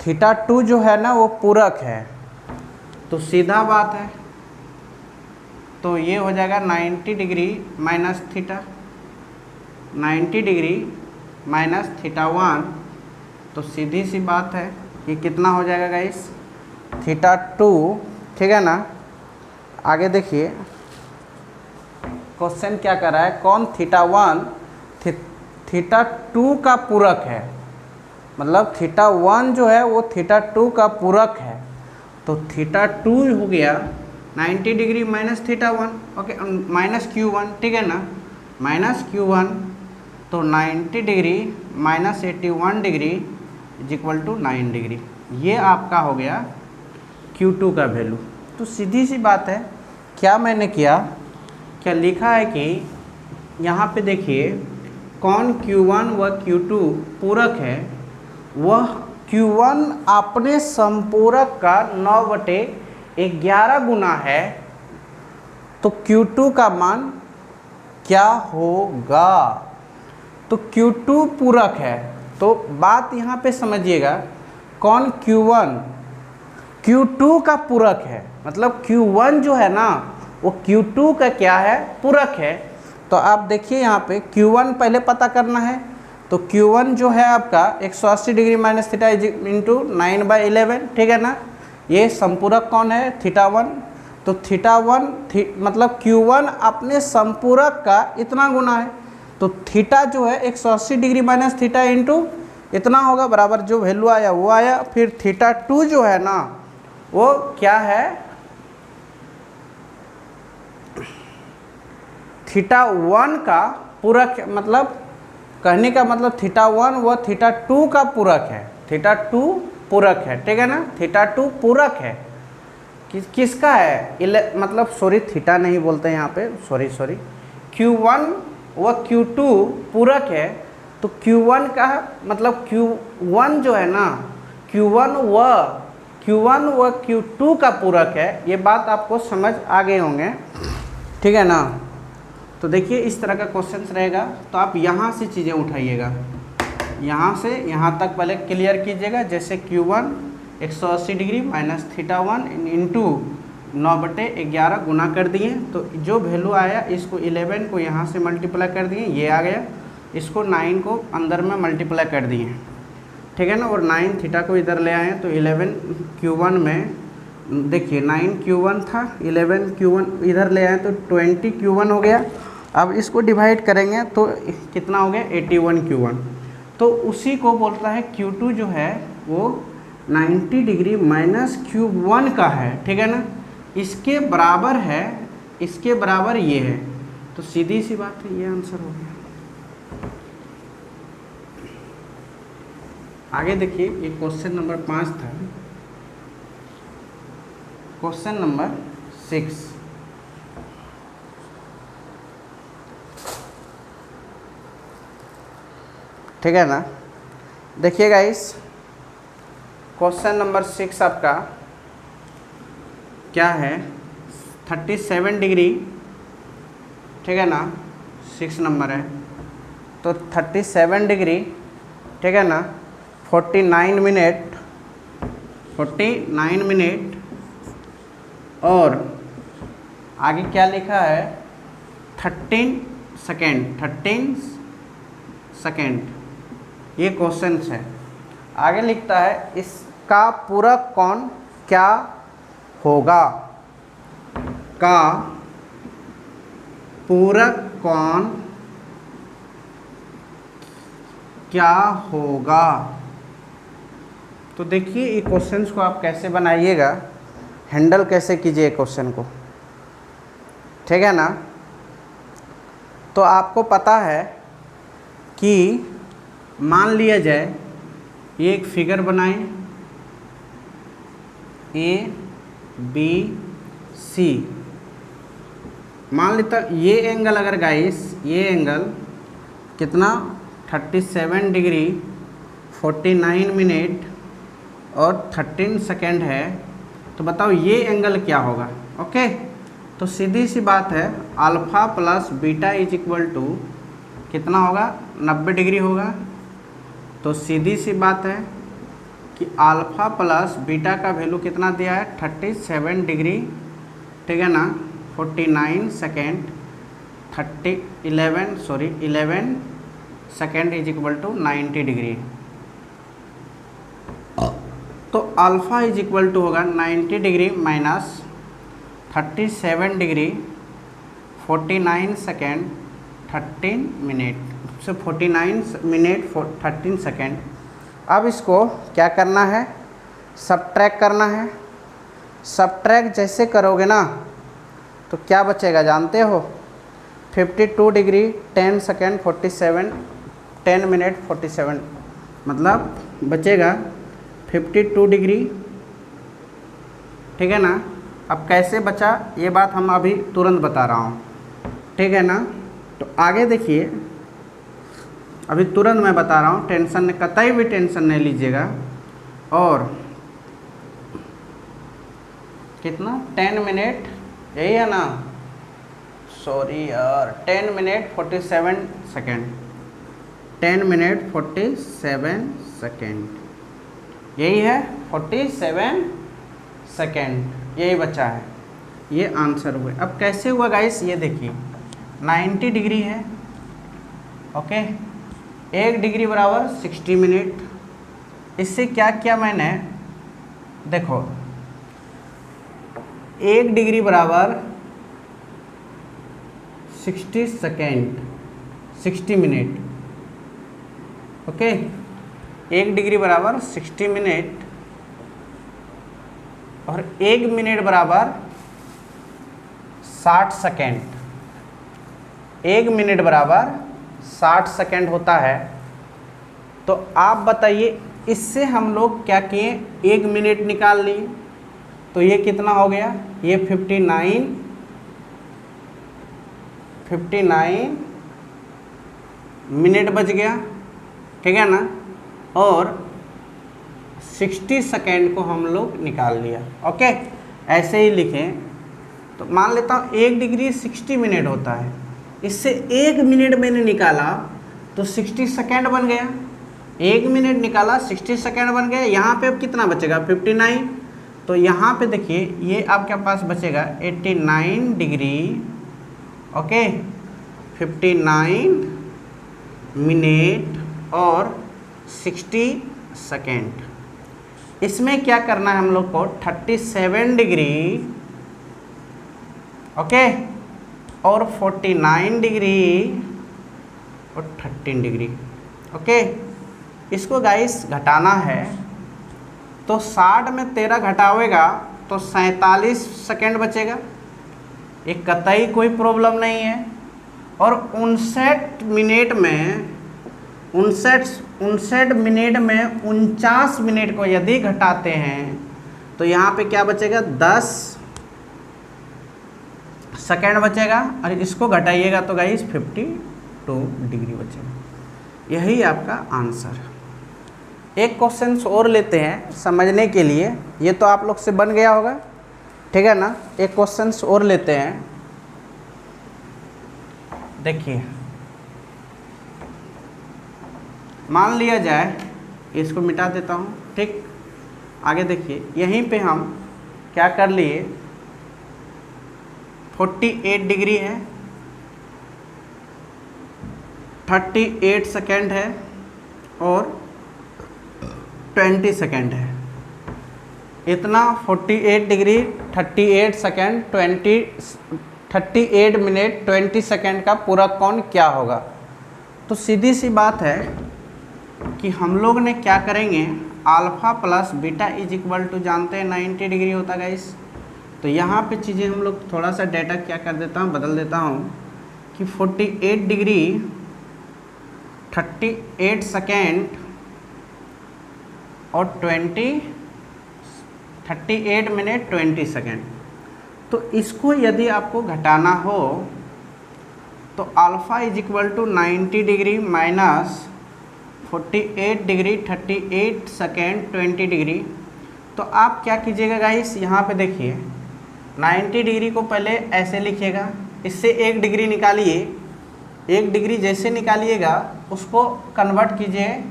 थीटा 2 जो है ना वो पूरक है। तो सीधा बात है, तो ये हो जाएगा 90 degree minus theta, 90 degree minus theta 1। तो सीधी सी बात है कि कितना हो जाएगा गाइस थीटा 2, ठीक है ना। आगे देखिए क्वेश्चन क्या कर रहा है, कौन थीटा 1 थीटा 2 का पूरक है, मतलब थीटा 1 जो है वो थीटा 2 का पूरक है। तो थीटा 2 हो गया 90 degree minus theta 1, okay, minus Q1, ठीक है ना, माइनस Q1। तो 90 degree minus 81 degree is equal to 9 degree. ये आपका हो गया Q2 का वैल्यू। तो सीधी सी बात है, क्या मैंने किया, क्या लिखा है कि यहाँ पे देखिए कौन Q1 व Q2 पूरक है, वह Q1 अपने संपूरक का 9/11 गुना है। तो Q2 का मान क्या होगा, तो Q2 पूरक है। तो बात यहाँ पे समझिएगा, कौन Q1 Q2 का पूरक है, मतलब Q1 जो है ना वो Q2 का क्या है पूरक है। तो आप देखिए यहाँ पे Q1 पहले पता करना है। तो Q1 जो है आपका 180 डिग्री माइनस थीटा इंटू 9/11, ठीक है ना। ये संपूरक कौन है थीटा 1। तो थीटा 1 मतलब Q1 अपने संपूरक का इतना गुना है। तो थीटा जो है 180 डिग्री माइनस थीटा इंटू इतना होगा, बराबर जो वैल्यू आया वो आया। फिर थीटा 2 जो है ना वो क्या है, थीटा 1 का पूरक, मतलब कहने का मतलब थीटा 1 व थीटा 2 का पूरक है, थीटा 2 पूरक है, ठीक है ना। थीटा 2 पूरक है किसका है, मतलब सॉरी थीटा नहीं बोलते हैं यहाँ पे, सॉरी Q1 व Q2 पूरक है तो Q1 का मतलब Q1 जो है ना, Q1 व Q2 का पूरक है। ये बात आपको समझ आ गए होंगे, ठीक है ना। तो देखिए इस तरह का क्वेश्चन रहेगा, तो आप यहाँ से चीज़ें उठाइएगा, यहाँ से यहाँ तक पहले क्लियर कीजिएगा। जैसे Q1 180 डिग्री माइनस θ1 इंटू 9/11 गुना कर दिए, तो जो वैल्यू आया इसको 11 को यहाँ से मल्टीप्लाई कर दिए, ये आ गया। इसको 9 को अंदर में मल्टीप्लाई कर दिए, ठीक है ना, और 9 θ को इधर ले आए, तो 11 Q1 में देखिए 9 Q1 था, 11 Q1 इधर ले आए तो 20 Q1 हो गया। अब इसको डिवाइड करेंगे तो कितना हो गया 81 Q1। तो उसी को बोलता है Q2 जो है वो 90 डिग्री माइनस Q1 का है, ठीक है ना, इसके बराबर है, इसके बराबर ये है। तो सीधी सी बात है, ये आंसर हो गया। आगे देखिए, ये क्वेश्चन नंबर 5 था। क्वेश्चन नंबर 6, ठीक है ना। देखिएगा इस क्वेश्चन नंबर 6 आपका क्या है, 37 डिग्री, ठीक है ना, 6 नंबर है। तो 37 डिग्री, ठीक है ना, 49 मिनट और आगे क्या लिखा है 13 सेकेंड। ये क्वेश्चन है। आगे लिखता है इसका पूरक कोण क्या होगा, का पूरक कोण क्या होगा। तो देखिए ये क्वेश्चंस को आप कैसे बनाइएगा, हैंडल कैसे कीजिए क्वेश्चन को, ठीक है ना। तो आपको पता है कि मान लिया जाए ये एक फिगर बनाएं ABC, मान लेता ये एंगल, अगर गाइस ये एंगल कितना 37 डिग्री 49 मिनट और 13 सेकेंड है, तो बताओ ये एंगल क्या होगा। ओके, तो सीधी सी बात है, alpha plus beta is equal to कितना होगा 90 डिग्री होगा। तो सीधी सी बात है कि अल्फ़ा प्लस बीटा का वैल्यू कितना दिया है 37 डिग्री, ठीक है ना, 49 second 11 second is equal to 90 degree. तो अल्फ़ा इज इक्वल टू होगा 90 degree minus 37 degree 49 second 13 minute से 49 मिनट 13 सेकेंड। अब इसको क्या करना है, सबट्रैक्ट करना है। सबट्रैक्ट जैसे करोगे ना तो क्या बचेगा जानते हो, 52 डिग्री 10 सेकेंड 47 10 मिनट 47, मतलब बचेगा 52 डिग्री, ठीक है ना। अब कैसे बचा ये बात हम अभी तुरंत बता रहा हूँ, ठीक है ना। तो आगे देखिए, अभी तुरंत मैं बता रहा हूँ, टेंशन कतई भी टेंशन नहीं लीजिएगा। और कितना 10 मिनट, यही है ना, सॉरी यार 10 मिनट 47 सेकेंड, 10 मिनट 47 सेकेंड, यही है 47 सेकेंड, यही बचा है, ये आंसर हुए। अब कैसे हुआ गाइस, ये देखिए 90 डिग्री है, ओके, 1 डिग्री बराबर 60 मिनट। इससे क्या किया मैंने, देखो 1 डिग्री बराबर 60 सेकेंड 60 मिनट, ओके, 1 डिग्री बराबर 60 मिनट और 1 मिनट बराबर 60 सेकेंड, 1 मिनट बराबर 60 सेकेंड होता है। तो आप बताइए इससे हम लोग क्या किए, 1 मिनट निकाल लिए, तो ये कितना हो गया, ये 59 मिनट बच गया, ठीक है ना, और 60 सेकेंड को हम लोग निकाल लिया। ओके, ऐसे ही लिखें तो मान लेता हूँ 1 डिग्री 60 मिनट होता है, इससे 1 मिनट मैंने निकाला तो 60 सेकेंड बन गया। 1 मिनट निकाला 60 सेकेंड बन गया। यहाँ पे अब कितना बचेगा 59, तो यहाँ पे देखिए ये आपके पास बचेगा 89 डिग्री, ओके, 59 मिनट और 60 सेकेंड। इसमें क्या करना है हम लोग को 37 डिग्री, ओके, और 49 डिग्री और 13 डिग्री, ओके। इसको गाइस घटाना है तो 60 में 13 घटावेगा तो 47 सेकेंड बचेगा, एक कतई कोई प्रॉब्लम नहीं है। और 59 मिनट में 49 मिनट को यदि घटाते हैं तो यहाँ पे क्या बचेगा 10 सेकेंड बचेगा, और इसको घटाइएगा तो गाइस 52 डिग्री बचेगा। यही आपका आंसर है। एक क्वेश्चन और लेते हैं समझने के लिए, ये तो आप लोग से बन गया होगा, ठीक है ना। एक क्वेश्चन और लेते हैं, देखिए मान लिया जाए, इसको मिटा देता हूँ, ठीक। आगे देखिए यहीं पे हम क्या कर लिए 48 डिग्री है, 38 सेकेंड है और 20 सेकेंड है। इतना 48 डिग्री 38 सेकेंड 38 मिनट 20 सेकेंड का पूरा कोण क्या होगा। तो सीधी सी बात है कि हम लोग ने क्या करेंगे, alpha plus beta is equal to जानते हैं 90 डिग्री होता है गाइस। तो यहाँ पे चीज़ें हम लोग थोड़ा सा डेटा क्या कर देता हूँ, बदल देता हूँ कि 48 डिग्री 38 सेकेंड और 38 मिनट 20 सेकेंड। तो इसको यदि आपको घटाना हो तो alpha is equal to 90 degree minus 48 degree 38 second 20 degree. तो आप क्या कीजिएगा गाइस, यहाँ पे देखिए 90 डिग्री को पहले ऐसे लिखिएगा, इससे 1 डिग्री निकालिए। 1 डिग्री जैसे निकालिएगा उसको कन्वर्ट कीजिए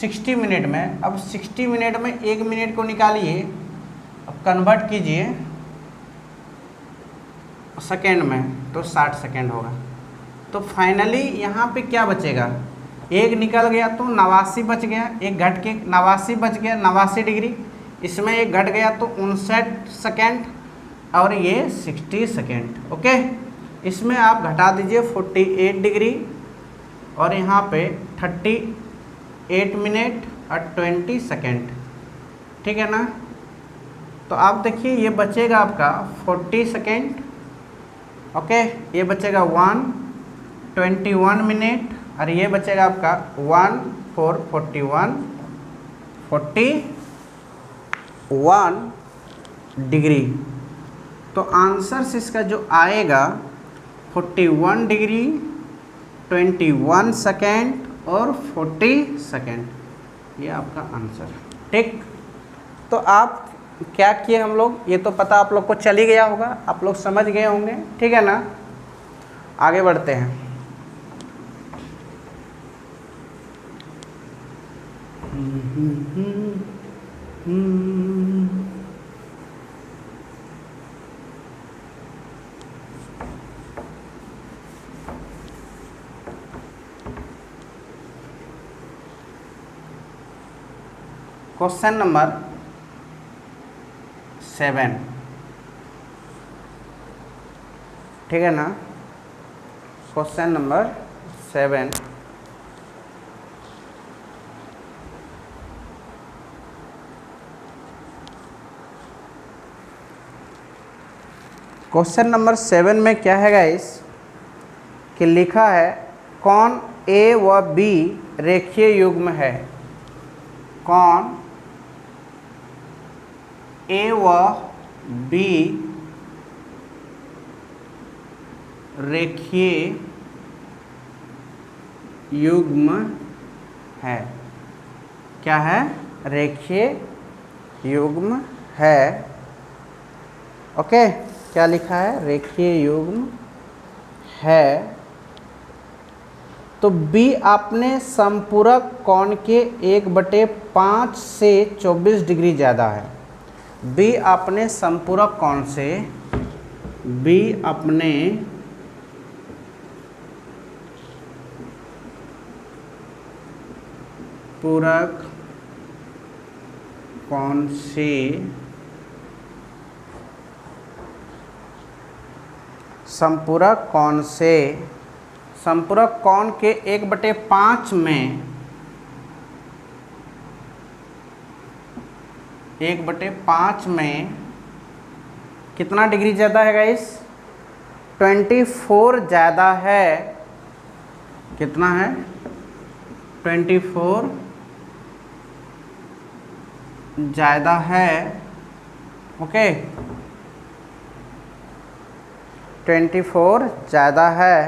60 मिनट में। अब 60 मिनट में 1 मिनट को निकालिए, अब कन्वर्ट कीजिए सेकेंड में तो 60 सेकेंड होगा। तो फाइनली यहाँ पे क्या बचेगा, 1 निकल गया तो 89 बच गया, 1 घट के 89 बच गया, 89 डिग्री, इसमें 1 घट गया तो 59 सेकेंड और ये 60 सेकेंड, ओके। इसमें आप घटा दीजिए 48 डिग्री और यहाँ पे 38 मिनट और 20 सेकेंड, ठीक है ना। तो आप देखिए ये बचेगा आपका 40 सेकेंड, ओके, ये बचेगा 121 मिनट और ये बचेगा आपका 41 डिग्री। तो आंसर इसका जो आएगा 41 डिग्री 21 सेकेंड और 40 सेकेंड, ये आपका आंसर है, ठीक। तो आप क्या किए हम लोग, ये तो पता आप लोग को चल ही गया होगा, आप लोग समझ गए होंगे, ठीक है ना। आगे बढ़ते हैं। क्वेश्चन नंबर 7, ठीक है ना। क्वेश्चन नंबर 7, क्वेश्चन नंबर 7 में क्या है गाइस कि लिखा है कौन ए व बी रेखीय युग्म है। कौन ए व बी रेखीय युग्म है। क्या है? रेखीय युग्म है। ओके, क्या लिखा है? रेखीय युग्म है। तो बी अपने संपूरक कोण के 1/5 से 24 डिग्री ज़्यादा है। बी अपने संपूरक कोण से, बी अपने पूरक कोण से संपूरक कोण से, संपूरक कोण के 1/5 में, 1/5 में कितना डिग्री ज़्यादा है गाइस? 24 ज़्यादा है। कितना है? 24 ज़्यादा है। ओके, 24 ज़्यादा है।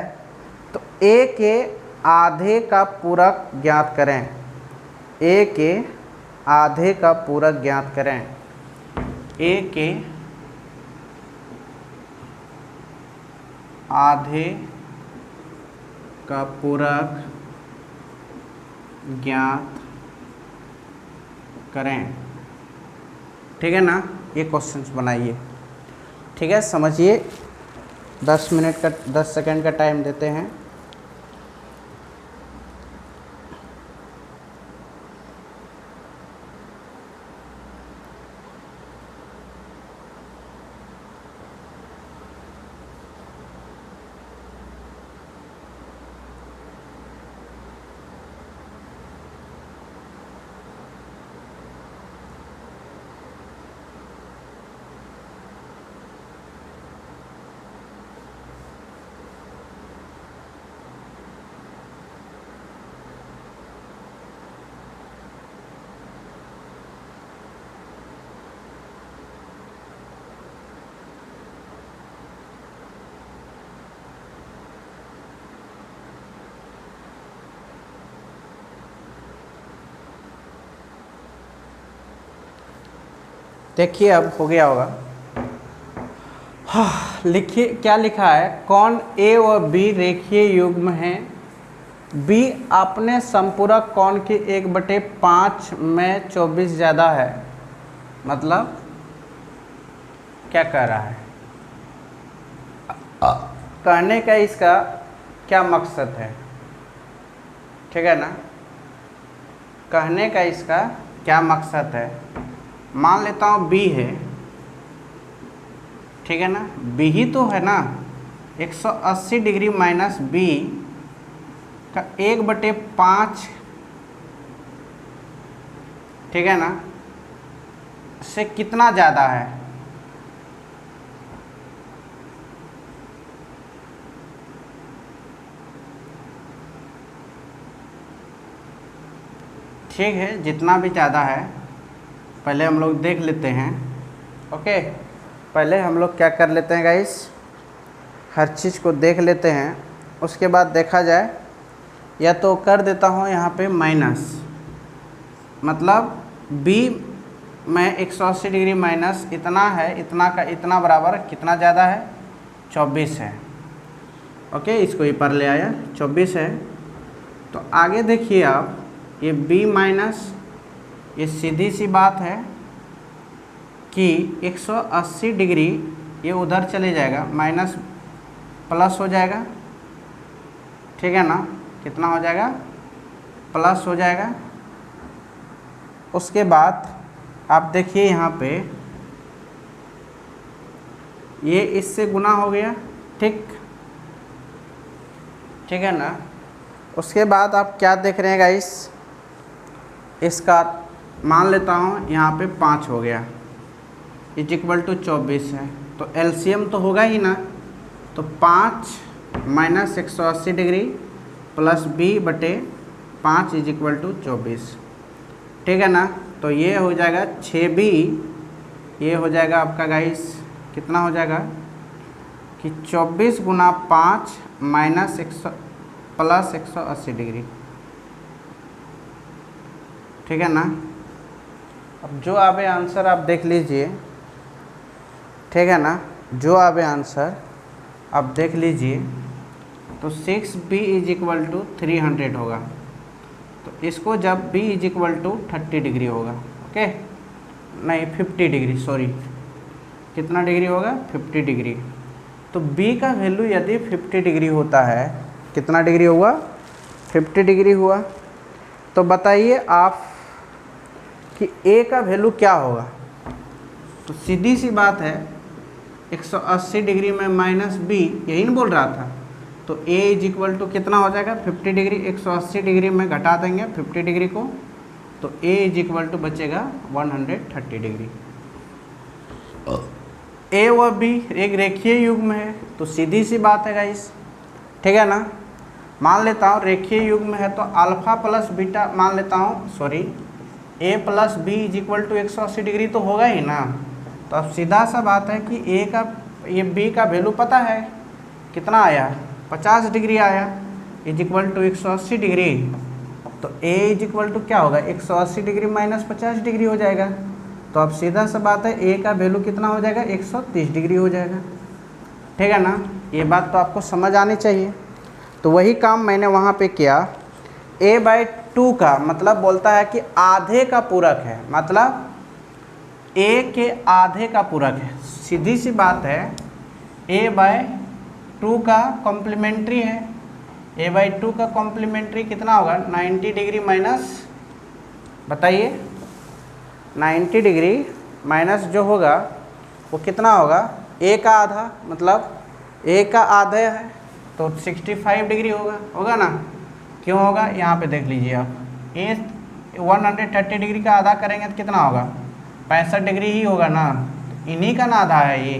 तो ए के आधे का पूरक ज्ञात करें। ए के आधे का पूरक ज्ञात करें। ए के आधे का पूरक ज्ञात करें। ठीक है ना? ये क्वेश्चंस बनाइए। ठीक है, समझिए। 10 मिनट का 10 सेकंड का टाइम देते हैं। देखिए, अब हो गया होगा। हाँ, लिखिए क्या लिखा है। कौन ए और बी रेखीय युग्म हैं। बी अपने संपूरक कोण के 1/5 में 24 ज़्यादा है। मतलब क्या कह रहा है? कहने का इसका क्या मकसद है? ठीक है ना? कहने का इसका क्या मकसद है? मान लेता हूँ बी है। ठीक है ना? बी ही तो है ना। 180 डिग्री माइनस बी का 1/5, ठीक है ना, से कितना ज़्यादा है? ठीक है, जितना भी ज़्यादा है पहले हम लोग देख लेते हैं। ओके, पहले हम लोग क्या कर लेते हैं गाइस, हर चीज़ को देख लेते हैं, उसके बाद देखा जाए। या तो कर देता हूँ यहाँ पे माइनस, मतलब बी में 180 डिग्री माइनस इतना है, इतना का इतना बराबर कितना ज़्यादा है? 24 है। ओके, इसको ये पर ले आया, 24 है। तो आगे देखिए आप, ये b माइनस, ये सीधी सी बात है कि 180 डिग्री ये उधर चले जाएगा, माइनस प्लस हो जाएगा। ठीक है ना? कितना हो जाएगा? प्लस हो जाएगा। उसके बाद आप देखिए यहाँ पे ये इससे गुना हो गया। ठीक है ना? उसके बाद आप क्या देख रहे हैं गाइस, इसका मान लेता हूँ यहाँ पे 5 हो गया, इज इक्वल टू 24 है। तो एलसीएम तो होगा ही ना। तो 5 minus 180 degree plus b/5 is equal to 24। ठीक है ना? तो ये हो जाएगा 6b, ये हो जाएगा आपका गाइस कितना हो जाएगा कि 24 गुना 5 माइनस 100 प्लस 180 डिग्री। ठीक है ना। अब जो आवे आंसर आप देख लीजिए, ठीक है ना, जो आवे आंसर आप देख लीजिए, तो 6b इज इक्वल टू 300 होगा। तो इसको जब b is equal to 30 degree होगा, ओके, नहीं 50 डिग्री, सॉरी, कितना डिग्री होगा, 50 डिग्री। तो b का वैल्यू यदि 50 डिग्री होता है, कितना डिग्री हुआ, 50 डिग्री हुआ, तो बताइए आप कि a का वैल्यू क्या होगा। तो सीधी सी बात है, 180 डिग्री में माइनस b, यही नहीं बोल रहा था, तो a इज इक्वल टू कितना हो जाएगा, 50 डिग्री, 180 डिग्री में घटा देंगे 50 डिग्री को, तो a इज इक्वल टू बचेगा 130 डिग्री। a व b एक रेखीय युग्म है, तो सीधी सी बात है गाइस, ठीक है ना। मान लेता हूँ रेखीय युग्म है तो अल्फा प्लस बीटा, मान लेता हूँ, sorry, a plus B is equal to 180 degree तो होगा ही ना। तो अब सीधा सा बात है कि a का, ये b का वैल्यू पता है कितना आया, 50 डिग्री आया, इज इक्वल टू 180 डिग्री, तो a इज इक्वल टू क्या होगा, 180 डिग्री माइनस 50 डिग्री हो जाएगा। तो अब सीधा सा बात है a का वैल्यू कितना हो जाएगा, 130 डिग्री हो जाएगा, ठीक है ना। ये बात तो आपको समझ आनी चाहिए। तो वही काम मैंने वहाँ पे किया, a/2 का मतलब बोलता है कि आधे का पूरक है, मतलब a के आधे का पूरक है। सीधी सी बात है, a/2 का कॉम्प्लीमेंट्री है, a/2 का कॉम्प्लीमेंट्री कितना होगा, 90 डिग्री माइनस, बताइए 90 डिग्री माइनस जो होगा वो कितना होगा, a का आधा, मतलब a का आधा है तो 65 डिग्री होगा ना। क्यों होगा, यहाँ पे देख लीजिए आप, a 130 डिग्री का आधा करेंगे तो कितना होगा, 65 डिग्री ही होगा ना, इन्हीं का ना आधा है ये,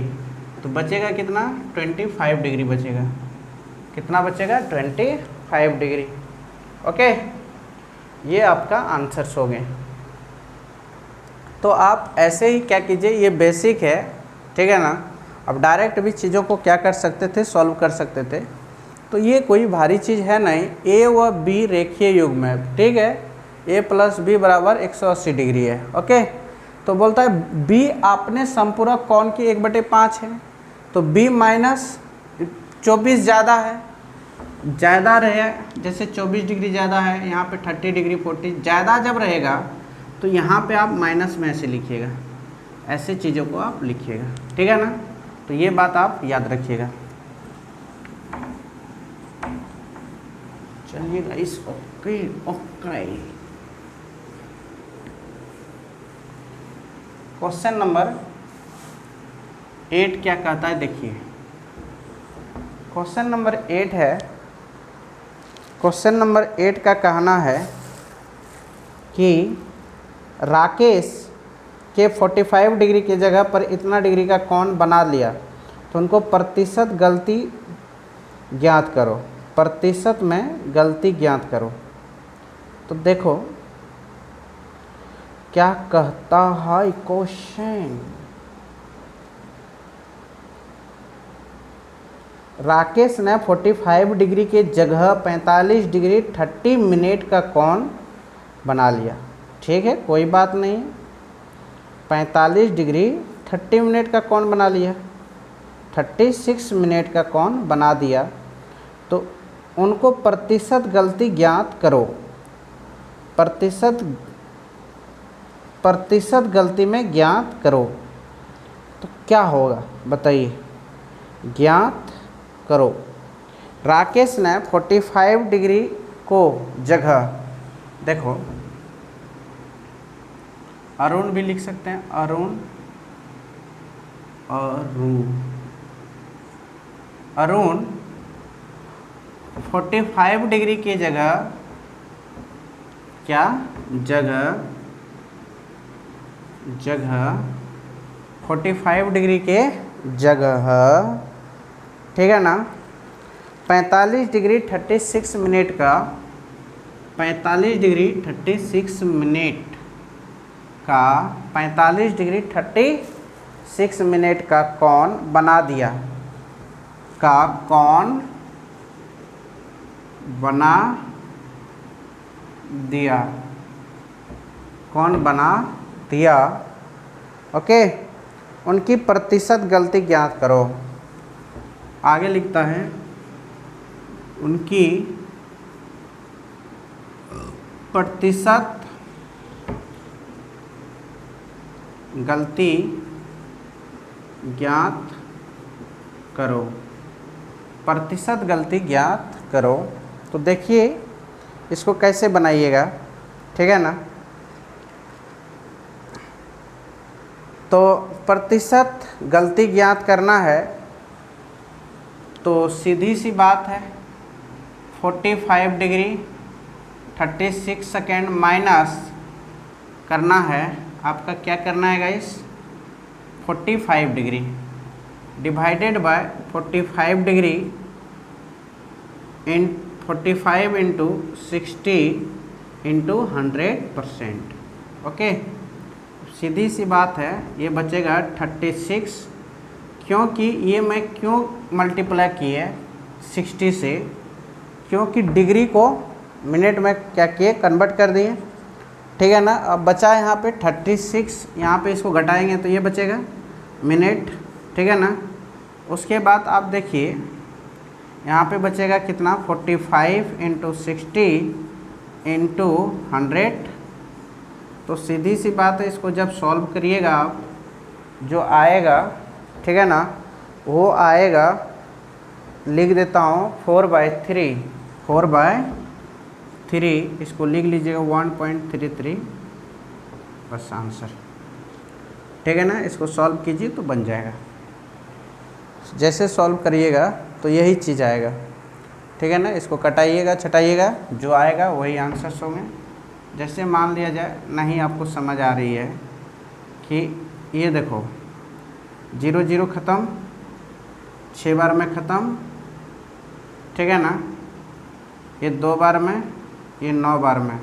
तो बचेगा कितना, 25 डिग्री बचेगा, कितना बचेगा, 25 डिग्री, ओके। ये आपका आंसर्स हो गए। तो आप ऐसे ही क्या कीजिए, ये बेसिक है, ठीक है ना। अब डायरेक्ट भी चीज़ों को क्या कर सकते थे, सॉल्व कर सकते थे। तो ये कोई भारी चीज़ है नहीं, a व b रेखीय युग्म है, ठीक है, a प्लस बी बराबर 180 डिग्री है, ओके। तो बोलता है b आपने संपूरक कोण की 1/5 है, तो b माइनस 24 ज़्यादा है, ज़्यादा रहे, जैसे 24 डिग्री ज़्यादा है, यहाँ पे 30 डिग्री 40 ज़्यादा जब रहेगा तो यहाँ पे आप माइनस में ऐसे लिखिएगा, ऐसे चीज़ों को आप लिखिएगा, ठीक है ना। तो ये बात आप याद रखिएगा। चलिए guys, okay okay. Question number 8 क्या कहता है, देखिए क्वेश्चन नंबर 8 है, क्वेश्चन नंबर 8 का कहना है कि राकेश के 45 डिग्री की जगह पर इतना डिग्री का कोण बना लिया, तो उनको प्रतिशत गलती ज्ञात करो, प्रतिशत में गलती ज्ञात करो। तो देखो क्या कहता है क्वेश्चन, राकेश ने 45 डिग्री के जगह 45 डिग्री 30 मिनट का कोण बना लिया, ठीक है, कोई बात नहीं, 45 डिग्री 30 मिनट का कोण बना लिया, 36 मिनट का कोण बना दिया, तो उनको प्रतिशत गलती ज्ञात करो, प्रतिशत गलती में ज्ञात करो। तो क्या होगा बताइए, ज्ञात करो। राकेश ने 45 डिग्री को जगह, देखो अरुण भी लिख सकते हैं, अरुण 45 डिग्री की जगह, क्या जगह 45 डिग्री के जगह, ठीक है ना, 45 डिग्री 36 मिनट का, 45 डिग्री 36 मिनट का 45 डिग्री 36 मिनट का कोण बना दिया, का कोण बना दिया, कौन बना दिया, ओके, उनकी प्रतिशत गलती ज्ञात करो। आगे लिखता है उनकी प्रतिशत गलती ज्ञात करो, प्रतिशत गलती ज्ञात करो। तो देखिए इसको कैसे बनाइएगा, ठीक है ना। तो प्रतिशत गलती ज्ञात करना है तो सीधी सी बात है 45 डिग्री 36 सेकेंड माइनस करना है आपका, क्या करना है guys, 45 degree divided by 45 degree in 45 into 60 into 100%, okay. सीधी सी बात है, ये बचेगा 36, क्योंकि ये मैं क्यों मल्टीप्लाई किए 60 से, क्योंकि डिग्री को मिनट में क्या किए, कन्वर्ट कर दिए, ठीक है ना। अब बचा यहाँ पे 36, यहाँ पे इसको घटाएंगे तो ये बचेगा मिनट, ठीक है ना। उसके बाद आप देखिए यहाँ पे बचेगा कितना, 45 इंटू 60 इंटू 100। तो सीधी सी बात है, इसको जब सॉल्व करिएगा आप, जो आएगा, ठीक है ना, वो आएगा, लिख देता हूँ 4/3, 4/3, इसको लिख लीजिएगा 1.33 बस आंसर, ठीक है ना। इसको सॉल्व कीजिए तो बन जाएगा, जैसे सॉल्व करिएगा तो यही चीज़ आएगा, ठीक है ना। इसको कटाइएगा छटाइएगा, जो आएगा वही आंसर्स होंगे। जैसे मान लिया जाए नहीं आपको समझ आ रही है कि ये देखो 0 0 ख़त्म, 6 बार में ख़त्म, ठीक है ना, ये 2 बार में, ये 9 बार में,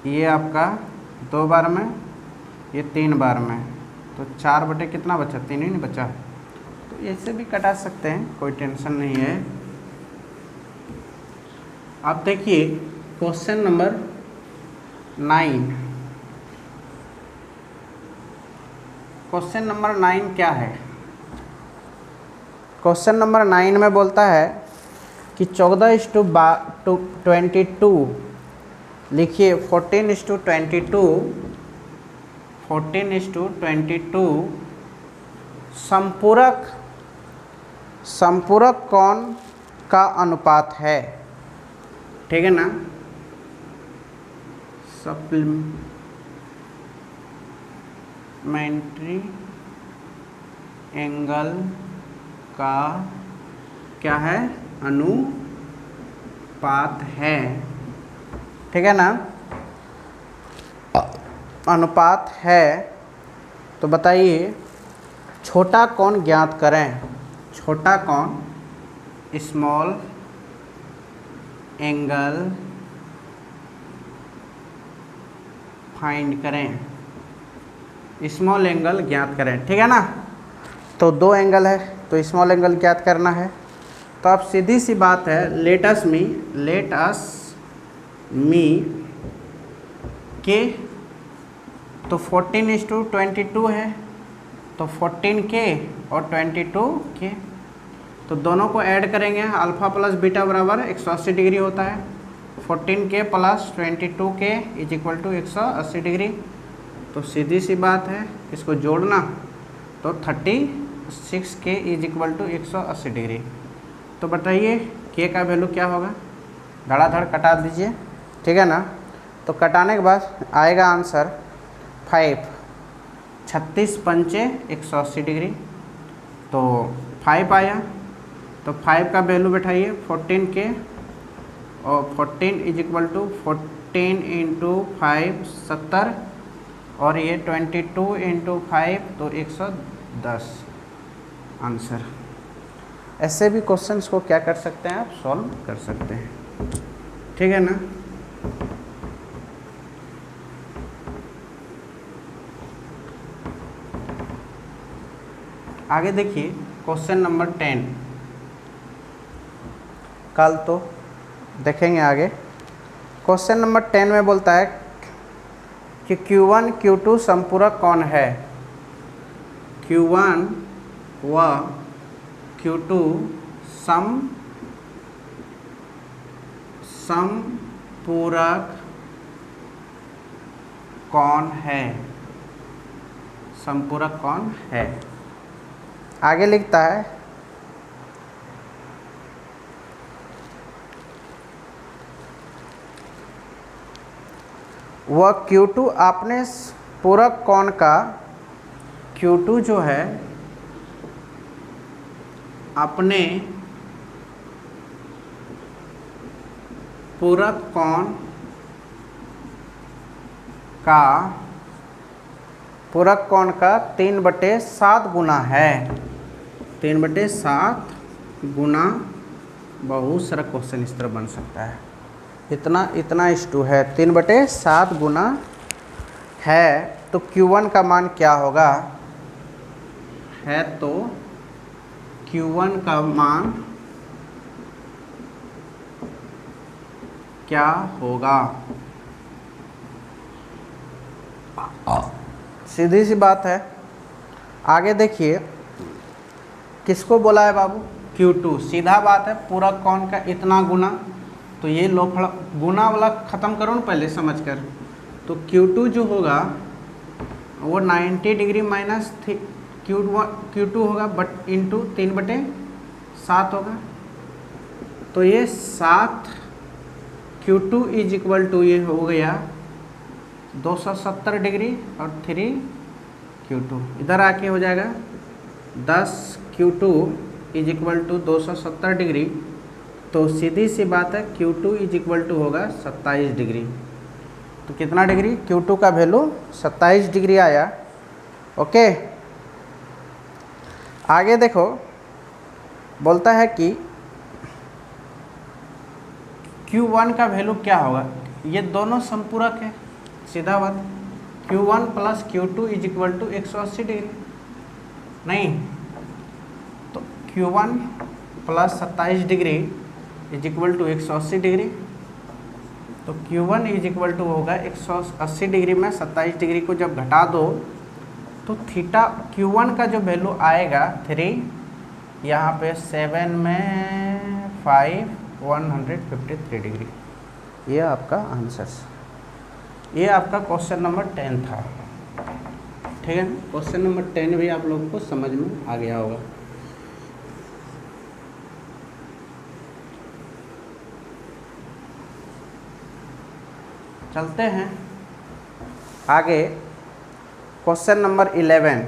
ये आपका 2 बार में, ये 3 बार में, तो 4 बटे कितना बचा, 3 ही नहीं बचा। तो ऐसे भी कटा सकते हैं, कोई टेंशन नहीं है। आप देखिए क्वेश्चन नंबर 9, क्वेश्चन नंबर 9 क्या है। क्वेश्चन नंबर 9 में बोलता है कि 14:22 लिखिए, 14:22 संपूरक कोण का अनुपात है, ठीक है ना। सप्लीमेंट्री एंगल का क्या है, अनुपात है, ठीक है ना, अनुपात है। तो बताइए छोटा कोण ज्ञात करें, छोटा कोण, स्मॉल एंगल फाइंड करें, स्मॉल एंगल ज्ञात करें, ठीक है ना। तो 2 एंगल है तो स्मॉल एंगल ज्ञात करना है। तो अब सीधी सी बात है, लेट अस मी के, तो 14:22 है, तो 14 के और 22 के, तो दोनों को ऐड करेंगे, अल्फ़ा प्लस बीटा बराबर 180 डिग्री होता है। 14 के प्लस 22 के इज इक्वल टू 180 डिग्री। तो सीधी सी बात है, इसको जोड़ना तो 36 के इज इक्वल टू 180 डिग्री। तो बताइए के का वैल्यू क्या होगा, धड़ाधड़ कटा दीजिए, ठीक है ना। तो कटाने के बाद आएगा आंसर 5, 36 पंचे 180 डिग्री, तो 5 आया। तो 5 का वैल्यू बैठाइए 14 के, और 14 इज इक्वल टू 14 इंटू 5 70, और ये 22 इंटू 5 तो 110 आंसर। ऐसे भी क्वेश्चंस को क्या कर सकते हैं, आप सॉल्व कर सकते हैं, ठीक है ना। आगे देखिए क्वेश्चन नंबर 10, कल तो देखेंगे आगे। क्वेश्चन नंबर 10 में बोलता है कि Q1 Q2 समपूरक कौन है। Q1 व Q2 समपूरक कौन है, समपूरक कौन है। आगे लिखता है वह Q2 अपने पूरक कोण का, Q2 जो है अपने पूरक कोण का, पूरक कोण का 3/7 गुना है। 3/7 गुना, बहुत सारा क्वेश्चन इस तरह बन सकता है। इतना इस्टू है, 3/7 गुना है तो Q1 का मान क्या होगा, है तो Q1 का मान क्या होगा। सीधी सी बात है। आगे देखिए किसको बोला है बाबू, Q2। सीधा बात है, पूरक कोण का इतना गुना, तो ये लोफड़ा गुना वाला ख़त्म करो ना पहले समझ कर। तो Q2 जो होगा वो 90 डिग्री माइनस Q2 होगा बट इंटू 3/7 होगा। तो ये 7 Q2 इज इक्वल टू ये हो गया 270 डिग्री और 3 Q2 इधर आके हो जाएगा 10 Q2 is equal to 270 degree. तो सीधी सी बात है Q2 इज इक्वल टू होगा 27 डिग्री। तो कितना डिग्री, Q2 का वैल्यू 27 डिग्री आया। ओके, आगे देखो बोलता है कि Q1 का वैल्यू क्या होगा। ये दोनों समपूरक है, सीधा बात। Q1 plus Q2 is equal to 180 degree, नहीं तो Q1 plus 27 degree is equal to 180 degree. तो Q1 इज इक्वल टू होगा 180 डिग्री में 27 डिग्री को जब घटा दो तो थीटा Q1 का जो वैल्यू आएगा 3, यहाँ पे 7 में 5 153 डिग्री। ये आपका आंसर, ये आपका क्वेश्चन नंबर 10 था। ठीक है, क्वेश्चन नंबर 10 भी आप लोगों को समझ में आ गया होगा। चलते हैं आगे, क्वेश्चन नंबर 11।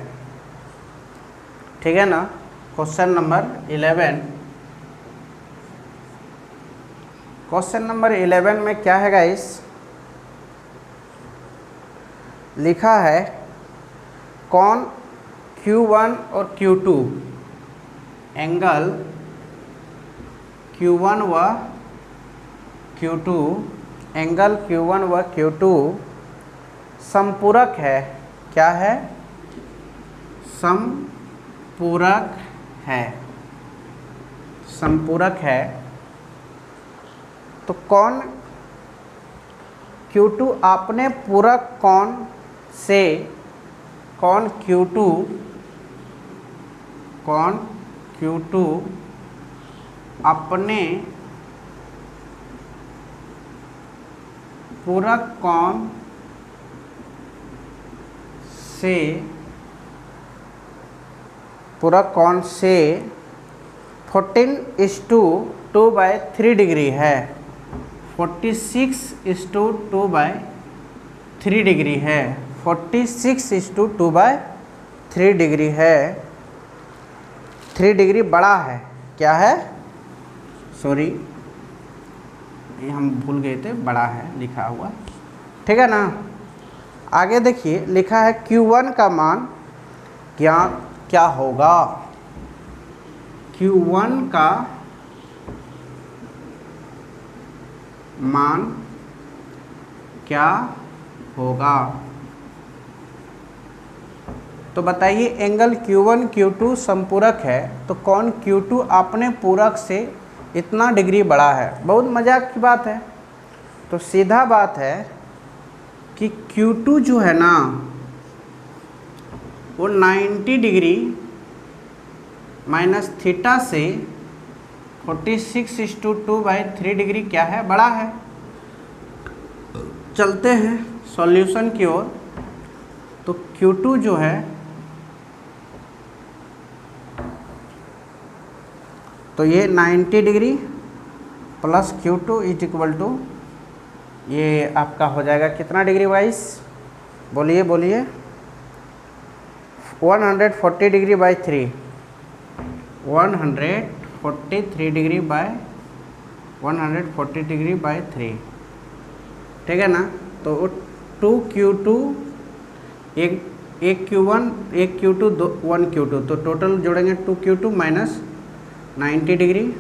ठीक है ना, क्वेश्चन नंबर 11। क्वेश्चन नंबर 11 में क्या है गाइस, लिखा है कोण Q1 और Q2, एंगल Q1 व Q2, एंगल Q1 व Q2 समपूरक है। क्या है, समपूरक है, समपूरक है। तो कोण Q2 अपने पूरक कोण से, कोण Q2 अपने पूरक कोण से, पूरक कोण से 14:2/3 डिग्री है। 46:2/3 डिग्री है। 46:2/3 डिग्री है। 3 डिग्री बड़ा है, क्या है, सॉरी ये हम भूल गए थे, बड़ा है लिखा हुआ। ठीक है ना। आगे देखिए लिखा है Q1 का मान क्या होगा। Q1 का मान क्या होगा। तो बताइए, एंगल Q1 Q2 समपूरक है तो कोण Q2 अपने पूरक से इतना डिग्री बड़ा है। बहुत मजाक की बात है। तो सीधा बात है कि Q2 जो है ना वो 90 डिग्री माइनस थीटा से 46/2/3 डिग्री क्या है, बड़ा है। चलते हैं सॉल्यूशन की ओर। तो Q2 जो है तो ये 90 degree plus Q2 is equal to ये आपका हो जाएगा कितना डिग्री वाइज, बोलिए बोलिए, 140 degree by 3, 143 degree by 140 degree by 3, ठीक है ना। तो 2Q2 एक Q1 एक Q2 1 Q2, तो टोटल जोड़ेंगे 2Q2 minus 90 degree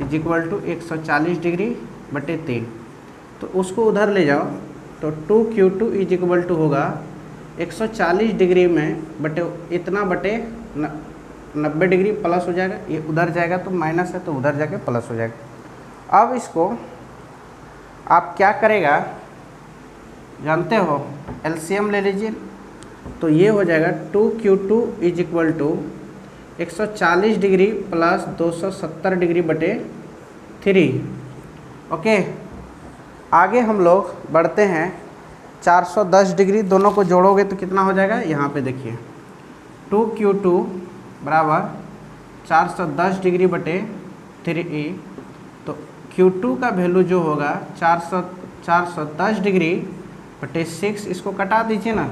is equal to 140 degree बटे 3। तो उसको उधर ले जाओ तो 2Q2 इज इक्वल टू होगा 140 डिग्री में बटे इतना बटे 90 डिग्री प्लस हो जाएगा, ये उधर जाएगा तो माइनस है तो उधर जाके प्लस हो जाएगा। अब इसको आप क्या करेगा जानते हो, एलसीएम ले लीजिए। तो ये हो जाएगा 2Q2 is equal to 140 degree plus 270 degree बटे 3। ओके, आगे हम लोग बढ़ते हैं। 410 डिग्री दोनों को जोड़ोगे तो कितना हो जाएगा, यहाँ पे देखिए 2Q2 बराबर 410 डिग्री बटे 3E। तो Q2 का वैल्यू जो होगा 410 डिग्री बटे 6, इसको कटा दीजिए ना,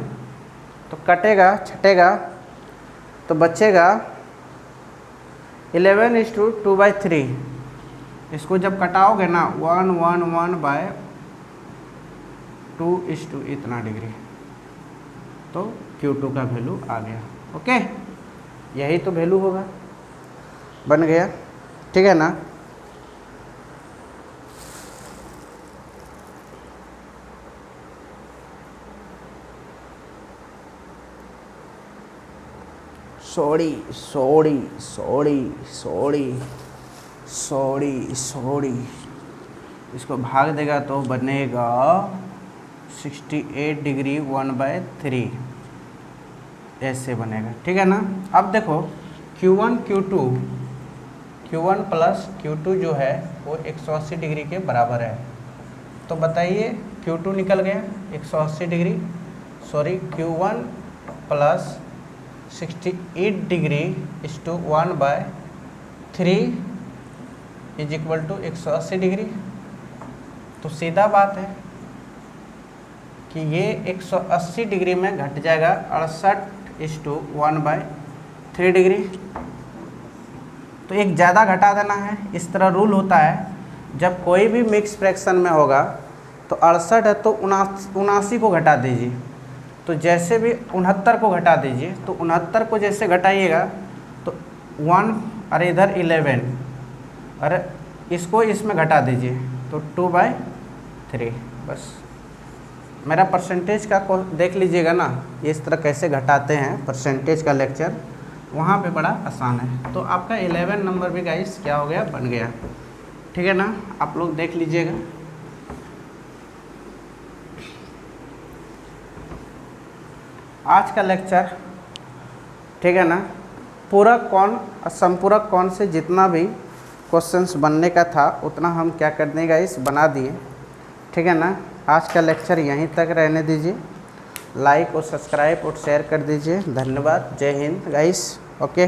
तो कटेगा छटेगा तो बचेगा 11:2/3। इसको जब कटाओगे ना 111/2 इतना डिग्री, तो Q2 का वैल्यू आ गया। ओके, यही तो वैल्यू होगा, बन गया, ठीक है ना। Sorry sorry sorry sorry sorry sorry, इसको भाग देगा तो बनेगा 68 डिग्री 1/3, ऐसे बनेगा, ठीक है ना। अब देखो Q1 प्लस Q2 जो है वो 180 डिग्री के बराबर है। तो बताइए Q2 निकल गया 180 degree, sorry Q1 plus 68 degree is to 1/3 is equal to 180 degree. तो सीधा बात है कि ये 180 डिग्री में घट जाएगा 68:1/3 डिग्री। तो एक ज़्यादा घटा देना है, इस तरह रूल होता है जब कोई भी मिक्स फ्रैक्शन में होगा तो 68 है तो 79 को घटा दीजिए। तो जैसे भी 69 को घटा दीजिए, तो 69 को जैसे घटाइएगा तो 1, अरे इधर 11, अरे इसको इसमें घटा दीजिए तो 2/3। बस मेरा परसेंटेज का देख लीजिएगा ना, ये इस तरह कैसे घटाते हैं परसेंटेज का लेक्चर, वहाँ पे बड़ा आसान है। तो आपका 11 नंबर भी गाइस क्या हो गया, बन गया, ठीक है ना। आप लोग देख लीजिएगा। आज का लेक्चर, ठीक है ना, पूरक कौन संपूरक कौन से जितना भी क्वेश्चंस बनने का था उतना हम क्या कर दें गाइस, बना दिए, ठीक है ना। आज का लेक्चर यहीं तक रहने दीजिए, लाइक और सब्सक्राइब और शेयर कर दीजिए। धन्यवाद, जय हिंद गाइस। ओके।